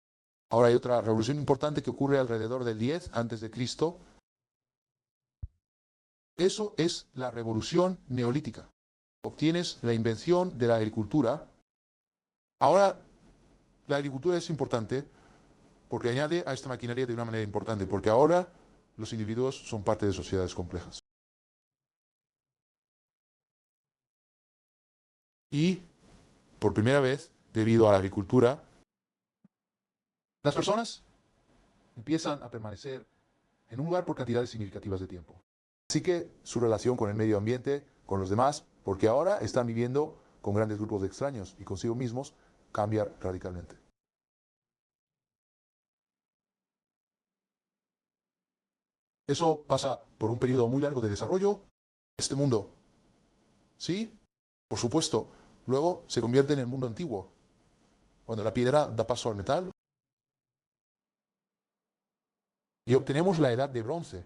Ahora hay otra revolución importante que ocurre alrededor del 10 antes de Cristo. Eso es la revolución neolítica. Obtienes la invención de la agricultura. Ahora, la agricultura es importante porque añade a esta maquinaria de una manera importante, porque ahora los individuos son parte de sociedades complejas. Y, por primera vez, debido a la agricultura, las personas empiezan a permanecer en un lugar por cantidades significativas de tiempo. Así que su relación con el medio ambiente, con los demás, porque ahora están viviendo con grandes grupos de extraños y consigo mismos, cambia radicalmente. Eso pasa por un periodo muy largo de desarrollo. Este mundo, sí, por supuesto, luego se convierte en el mundo antiguo, cuando la piedra da paso al metal y obtenemos la edad de bronce,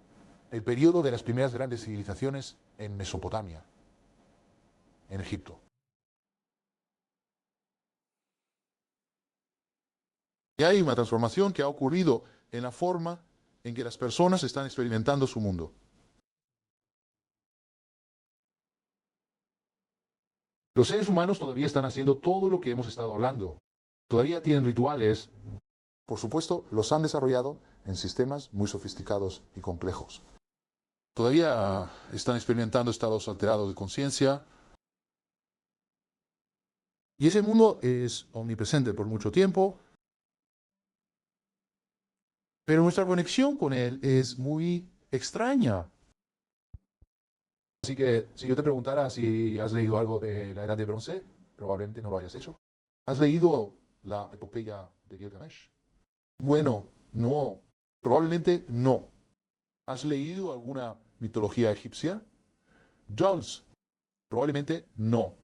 el periodo de las primeras grandes civilizaciones en Mesopotamia, en Egipto. Y hay una transformación que ha ocurrido en la forma en que las personas están experimentando su mundo. Los seres humanos todavía están haciendo todo lo que hemos estado hablando. Todavía tienen rituales. Por supuesto, los han desarrollado en sistemas muy sofisticados y complejos. Todavía están experimentando estados alterados de conciencia. Y ese mundo es omnipresente por mucho tiempo. Pero nuestra conexión con él es muy extraña. Así que si yo te preguntara si has leído algo de la Edad de Bronce, probablemente no lo hayas hecho. ¿Has leído la epopeya de Gilgamesh? Bueno, no. Probablemente no. ¿Has leído alguna mitología egipcia? Jones, probablemente no.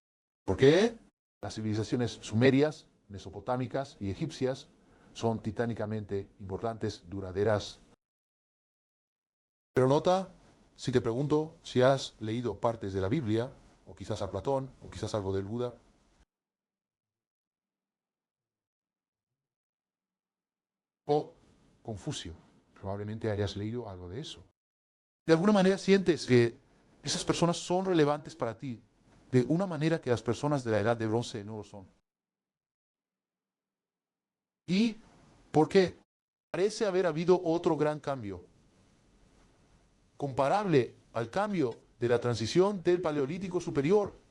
¿Por qué? Las civilizaciones sumerias, mesopotámicas y egipcias son titánicamente importantes, duraderas. Pero nota, si te pregunto si has leído partes de la Biblia, o quizás a Platón, o quizás algo del Buda, Confucio. Probablemente hayas leído algo de eso. De alguna manera sientes que esas personas son relevantes para ti, de una manera que las personas de la edad de bronce no lo son. ¿Y por qué? Parece haber habido otro gran cambio, comparable al cambio de la transición del Paleolítico Superior.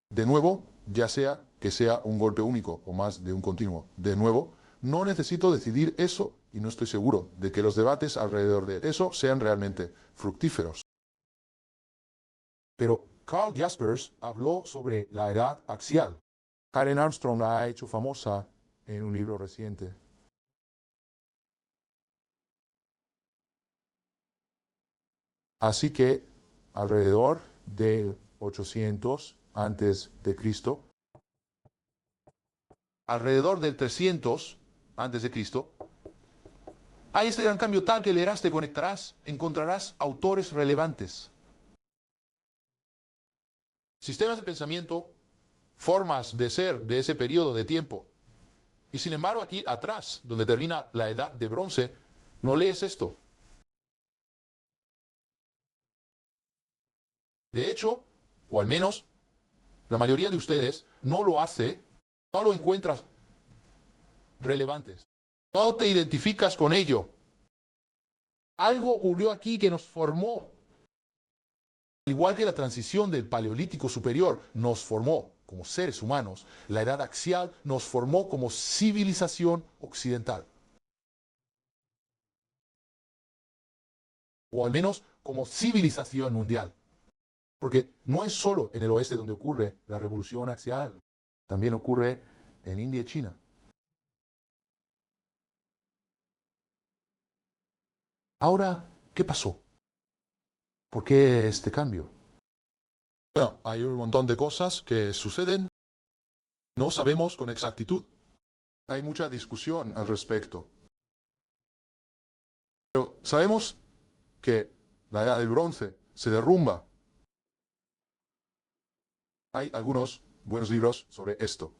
De nuevo, ya sea que sea un golpe único o más de un continuo. De nuevo, no necesito decidir eso y no estoy seguro de que los debates alrededor de eso sean realmente fructíferos. Pero Carl Jaspers habló sobre la edad axial. Karen Armstrong la ha hecho famosa en un libro reciente. Así que alrededor del 800 antes de Cristo, alrededor del 300 antes de Cristo, hay este gran cambio tal que leerás, te conectarás, encontrarás autores relevantes. Sistemas de pensamiento, formas de ser de ese periodo de tiempo. Y sin embargo, aquí atrás, donde termina la edad de bronce, no lees esto. De hecho, o al menos la mayoría de ustedes no lo hace, no lo encuentras relevantes. No te identificas con ello. Algo ocurrió aquí que nos formó. Igual que la transición del Paleolítico Superior nos formó como seres humanos, la edad axial nos formó como civilización occidental. O al menos como civilización mundial. Porque no es solo en el oeste donde ocurre la revolución axial, también ocurre en India y China. Ahora, ¿qué pasó? ¿Por qué este cambio? Bueno, hay un montón de cosas que suceden. No sabemos con exactitud. Hay mucha discusión al respecto. Pero sabemos que la edad del bronce se derrumba. Hay algunos buenos libros sobre esto.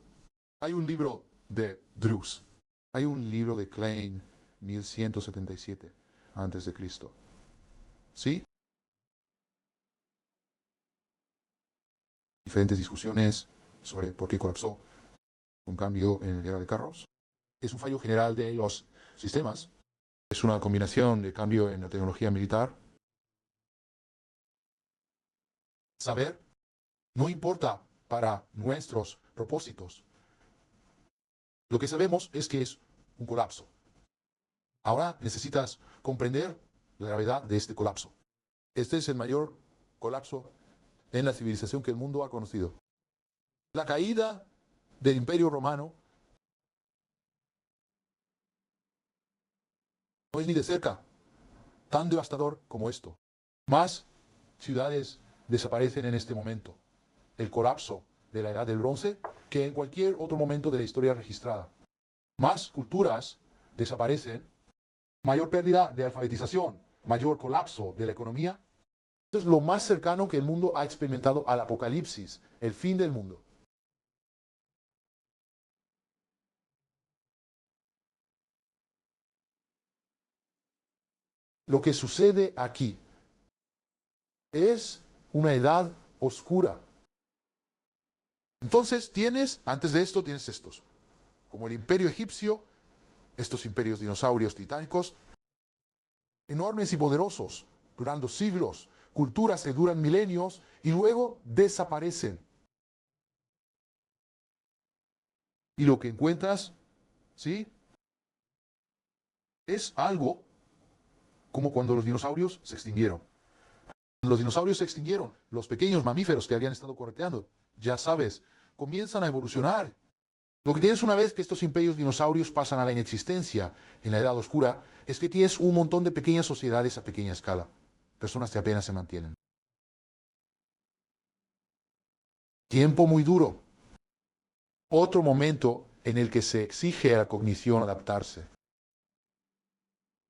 Hay un libro de Drews. Hay un libro de Klein, 1177 antes de Cristo. ¿Sí? Diferentes discusiones sobre por qué colapsó. Un cambio en la guerra de carros. Es un fallo general de los sistemas. Es una combinación de cambio en la tecnología militar. Saber no importa para nuestros propósitos. Lo que sabemos es que es un colapso. Ahora necesitas comprender la gravedad de este colapso. Este es el mayor colapso en la civilización que el mundo ha conocido. La caída del Imperio Romano no es ni de cerca tan devastador como esto. Más ciudades desaparecen en este momento. El colapso de la Edad del Bronce que en cualquier otro momento de la historia registrada. Más culturas desaparecen, mayor pérdida de alfabetización, mayor colapso de la economía. Esto es lo más cercano que el mundo ha experimentado al apocalipsis, el fin del mundo. Lo que sucede aquí es una edad oscura. Entonces antes de esto tienes estos, como el imperio egipcio, estos imperios dinosaurios titánicos, enormes y poderosos, durando siglos, culturas que duran milenios y luego desaparecen. Y lo que encuentras, ¿sí? Es algo como cuando los dinosaurios se extinguieron. Los dinosaurios se extinguieron, los pequeños mamíferos que habían estado correteando, ya sabes, comienzan a evolucionar. Lo que tienes una vez que estos imperios dinosaurios pasan a la inexistencia en la Edad Oscura es que tienes un montón de pequeñas sociedades a pequeña escala, personas que apenas se mantienen. Tiempo muy duro. Otro momento en el que se exige a la cognición adaptarse.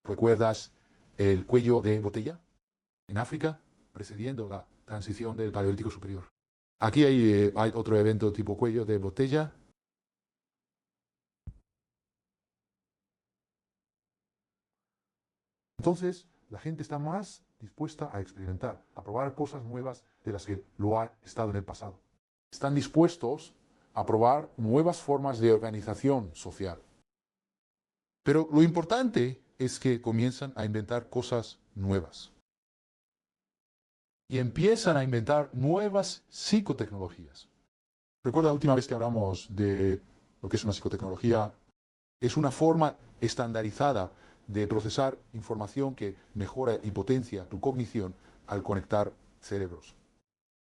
¿Recuerdas el cuello de botella en África, precediendo la transición del Paleolítico Superior? Aquí hay otro evento tipo cuello de botella. Entonces, la gente está más dispuesta a experimentar, a probar cosas nuevas de las que lo ha estado en el pasado. Están dispuestos a probar nuevas formas de organización social. Pero lo importante es que comienzan a inventar cosas nuevas. Y empiezan a inventar nuevas psicotecnologías. Recuerda la última vez que hablamos de lo que es una psicotecnología. Es una forma estandarizada de procesar información que mejora y potencia tu cognición al conectar cerebros.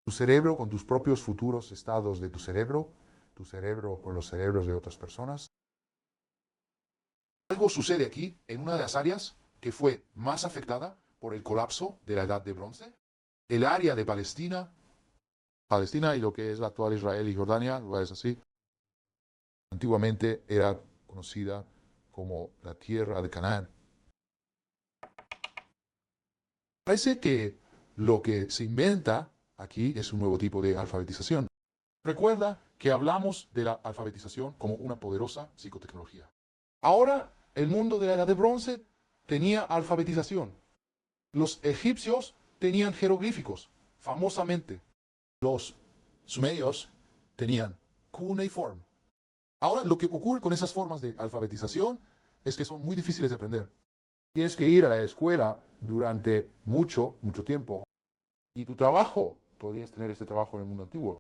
Tu cerebro con tus propios futuros estados de tu cerebro con los cerebros de otras personas. Algo sucede aquí en una de las áreas que fue más afectada por el colapso de la Edad de Bronce. El área de Palestina y lo que es la actual Israel y Jordania, lugares así, antiguamente era conocida como la tierra de Canaán. Parece que lo que se inventa aquí es un nuevo tipo de alfabetización. Recuerda que hablamos de la alfabetización como una poderosa psicotecnología. Ahora, el mundo de la Edad de Bronce tenía alfabetización. Los egipcios tenían jeroglíficos, famosamente. Los sumerios tenían cuneiform. Ahora, lo que ocurre con esas formas de alfabetización es que son muy difíciles de aprender. Tienes que ir a la escuela durante mucho tiempo. Y tu trabajo, podrías tener este trabajo en el mundo antiguo.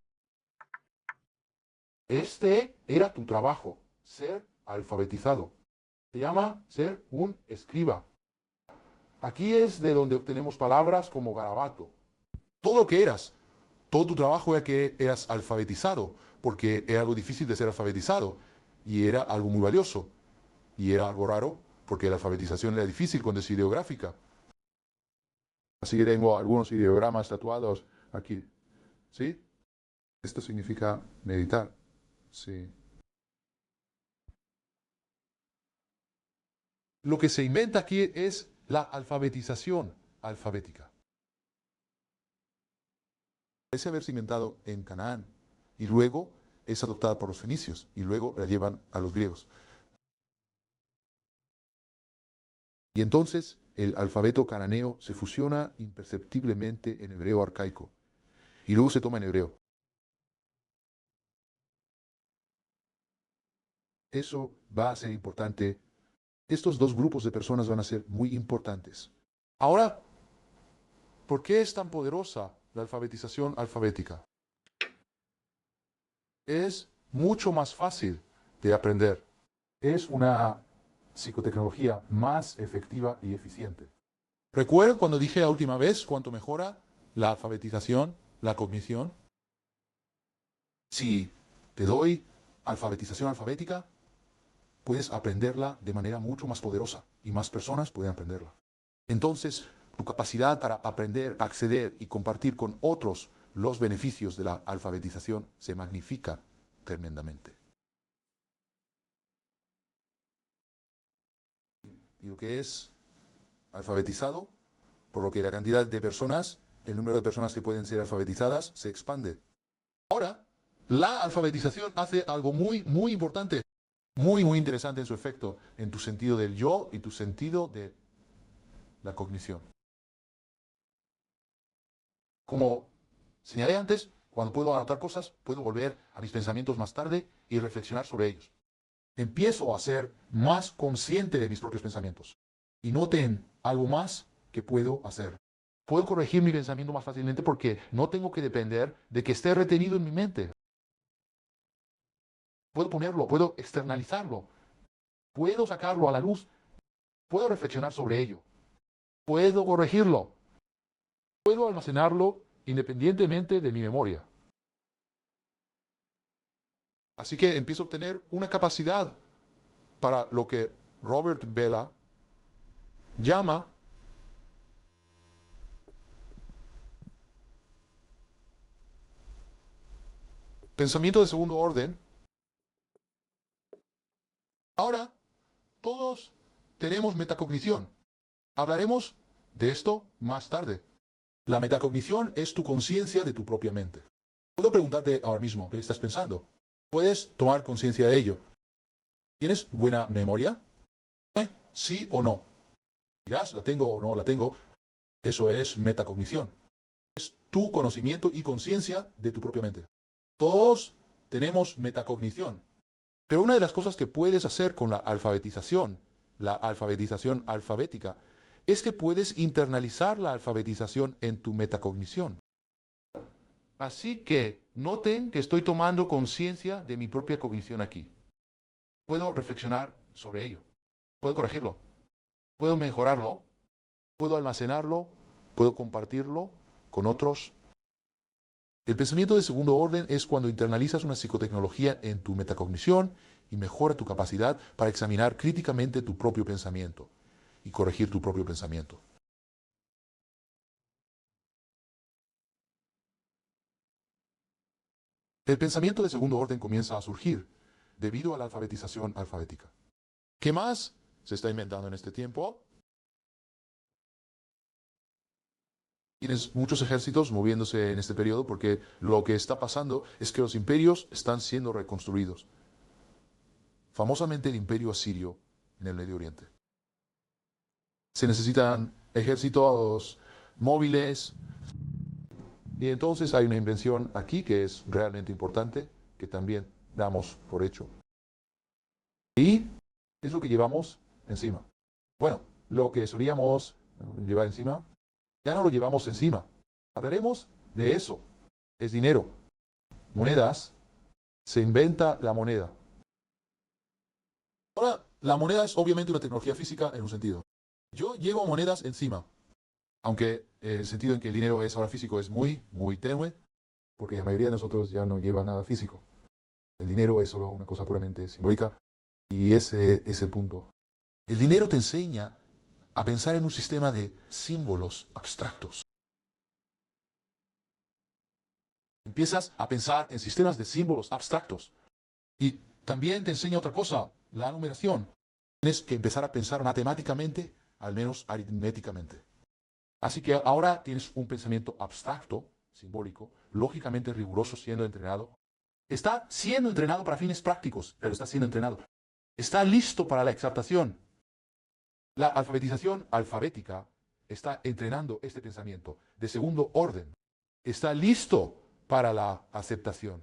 Este era tu trabajo, ser alfabetizado. Se llama ser un escriba. Aquí es de donde obtenemos palabras como garabato. Todo lo que eras, todo tu trabajo era que eras alfabetizado, porque era algo difícil de ser alfabetizado, y era algo muy valioso, y era algo raro, porque la alfabetización era difícil cuando es ideográfica. Así que tengo algunos ideogramas tatuados aquí. ¿Sí? Esto significa meditar. Sí. Lo que se inventa aquí es la alfabetización alfabética. Parece haberse inventado en Canaán y luego es adoptada por los fenicios y luego la llevan a los griegos. Y entonces el alfabeto cananeo se fusiona imperceptiblemente en hebreo arcaico y luego se toma en hebreo. Eso va a ser importante. Estos dos grupos de personas van a ser muy importantes. Ahora, ¿por qué es tan poderosa la alfabetización alfabética? Es mucho más fácil de aprender. Es una psicotecnología más efectiva y eficiente. ¿Recuerdo cuando dije la última vez cuánto mejora la alfabetización, la cognición? Si te doy alfabetización alfabética, puedes aprenderla de manera mucho más poderosa y más personas pueden aprenderla. Entonces, tu capacidad para aprender, acceder y compartir con otros los beneficios de la alfabetización se magnifica tremendamente. Y lo que es alfabetizado, por lo que la cantidad de personas, el número de personas que pueden ser alfabetizadas, se expande. Ahora, la alfabetización hace algo muy importante, muy interesante en su efecto, en tu sentido del yo y tu sentido de la cognición. Como señalé antes, cuando puedo anotar cosas, puedo volver a mis pensamientos más tarde y reflexionar sobre ellos. Empiezo a ser más consciente de mis propios pensamientos. Y noten algo más que puedo hacer. Puedo corregir mi pensamiento más fácilmente porque no tengo que depender de que esté retenido en mi mente. Puedo ponerlo, puedo externalizarlo, puedo sacarlo a la luz, puedo reflexionar sobre ello, puedo corregirlo, puedo almacenarlo independientemente de mi memoria. Así que empiezo a obtener una capacidad para lo que Robert Vela llama pensamiento de segundo orden. Ahora, todos tenemos metacognición. Hablaremos de esto más tarde. La metacognición es tu conciencia de tu propia mente. Puedo preguntarte ahora mismo, ¿qué estás pensando? Puedes tomar conciencia de ello. ¿Tienes buena memoria? ¿Sí o no? Dirás, ¿la tengo o no la tengo? Eso es metacognición. Es tu conocimiento y conciencia de tu propia mente. Todos tenemos metacognición. Pero una de las cosas que puedes hacer con la alfabetización alfabética, es que puedes internalizar la alfabetización en tu metacognición. Así que noten que estoy tomando conciencia de mi propia cognición aquí. Puedo reflexionar sobre ello. Puedo corregirlo. Puedo mejorarlo. Puedo almacenarlo. Puedo compartirlo con otros. El pensamiento de segundo orden es cuando internalizas una psicotecnología en tu metacognición y mejora tu capacidad para examinar críticamente tu propio pensamiento y corregir tu propio pensamiento. El pensamiento de segundo orden comienza a surgir debido a la alfabetización alfabética. ¿Qué más se está inventando en este tiempo? Tienes muchos ejércitos moviéndose en este periodo porque lo que está pasando es que los imperios están siendo reconstruidos. Famosamente el imperio asirio en el Medio Oriente. Se necesitan ejércitos móviles y entonces hay una invención aquí que es realmente importante que también damos por hecho. Y es lo que llevamos encima. Bueno, lo que solíamos llevar encima, ya no lo llevamos encima. Hablaremos de eso. Es dinero. Monedas. Se inventa la moneda. Ahora, la moneda es obviamente una tecnología física en un sentido. Yo llevo monedas encima. Aunque el sentido en que el dinero es ahora físico es muy, muy tenue, porque la mayoría de nosotros ya no lleva nada físico. El dinero es solo una cosa puramente simbólica y ese es el punto. El dinero te enseña a pensar en un sistema de símbolos abstractos. Empiezas a pensar en sistemas de símbolos abstractos. Y también te enseña otra cosa, la numeración. Tienes que empezar a pensar matemáticamente, al menos aritméticamente. Así que ahora tienes un pensamiento abstracto, simbólico, lógicamente riguroso siendo entrenado. Está siendo entrenado para fines prácticos, pero está siendo entrenado. Está listo para la exaltación. La alfabetización alfabética está entrenando este pensamiento de segundo orden. Está listo para la aceptación.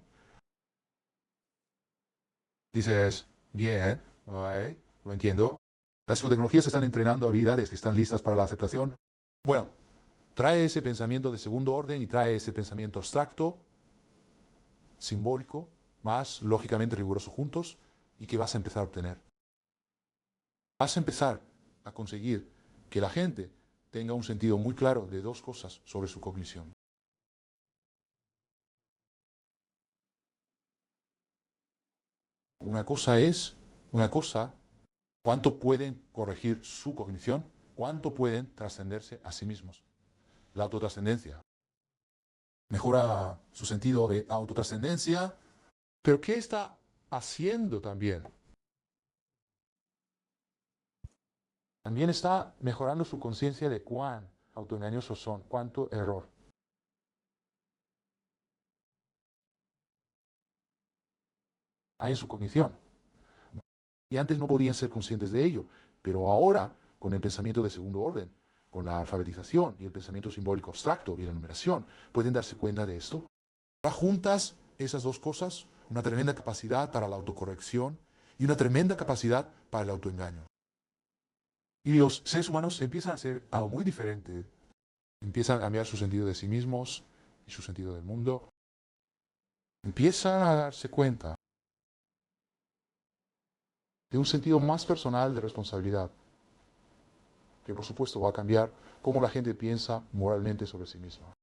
Dices, bien, okay, lo entiendo. Las tecnologías están entrenando habilidades que están listas para la aceptación. Bueno, trae ese pensamiento de segundo orden y trae ese pensamiento abstracto, simbólico, más lógicamente riguroso juntos, y que vas a empezar a obtener. Vas a empezar a conseguir que la gente tenga un sentido muy claro de dos cosas sobre su cognición. Una cosa, cuánto pueden corregir su cognición, cuánto pueden trascenderse a sí mismos. La autotrascendencia. Mejora su sentido de autotrascendencia, pero ¿qué está haciendo también? También está mejorando su conciencia de cuán autoengañosos son, cuánto error. Hay en su cognición. Y antes no podían ser conscientes de ello, pero ahora, con el pensamiento de segundo orden, con la alfabetización y el pensamiento simbólico abstracto y la numeración, pueden darse cuenta de esto. Ahora juntas esas dos cosas, una tremenda capacidad para la autocorrección y una tremenda capacidad para el autoengaño. Y los seres humanos empiezan a hacer algo muy diferente. Empiezan a cambiar su sentido de sí mismos y su sentido del mundo. Empiezan a darse cuenta de un sentido más personal de responsabilidad, que por supuesto va a cambiar cómo la gente piensa moralmente sobre sí misma.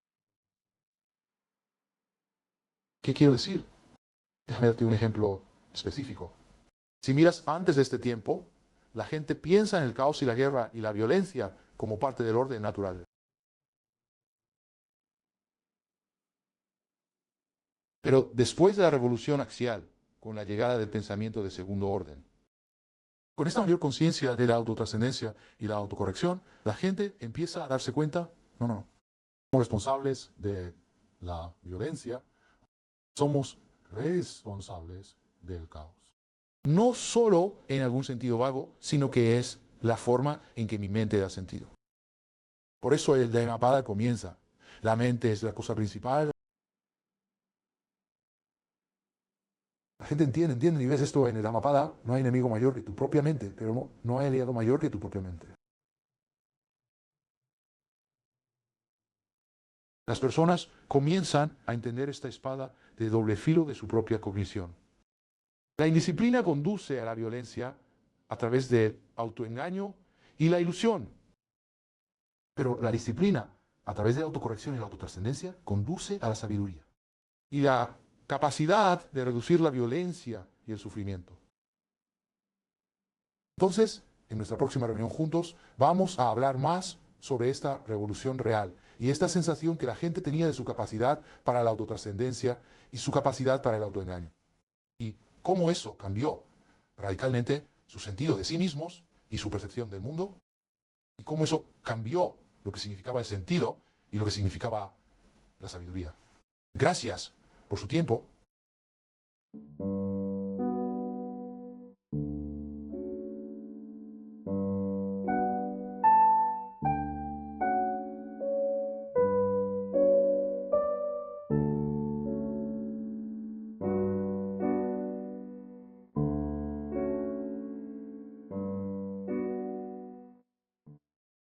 ¿Qué quiero decir? Déjame darte un ejemplo específico. Si miras antes de este tiempo, la gente piensa en el caos y la guerra y la violencia como parte del orden natural. Pero después de la revolución axial, con la llegada del pensamiento de segundo orden, con esta mayor conciencia de la autotrascendencia y la autocorrección, la gente empieza a darse cuenta, no, somos responsables de la violencia, Somos responsables del caos. No solo en algún sentido vago, sino que es la forma en que mi mente da sentido. Por eso el Dhammapada comienza. La mente es la cosa principal. La gente entiende, y ves esto en el Dhammapada, no hay enemigo mayor que tu propia mente, pero no hay aliado mayor que tu propia mente. Las personas comienzan a entender esta espada de doble filo de su propia cognición. La indisciplina conduce a la violencia a través del autoengaño y la ilusión. Pero la disciplina, a través de la autocorrección y la autotrascendencia, conduce a la sabiduría y la capacidad de reducir la violencia y el sufrimiento. Entonces, en nuestra próxima reunión juntos, vamos a hablar más sobre esta revolución real y esta sensación que la gente tenía de su capacidad para la autotrascendencia y su capacidad para el autoengaño. Y cómo eso cambió radicalmente su sentido de sí mismos y su percepción del mundo, y cómo eso cambió lo que significaba el sentido y lo que significaba la sabiduría. Gracias por su tiempo.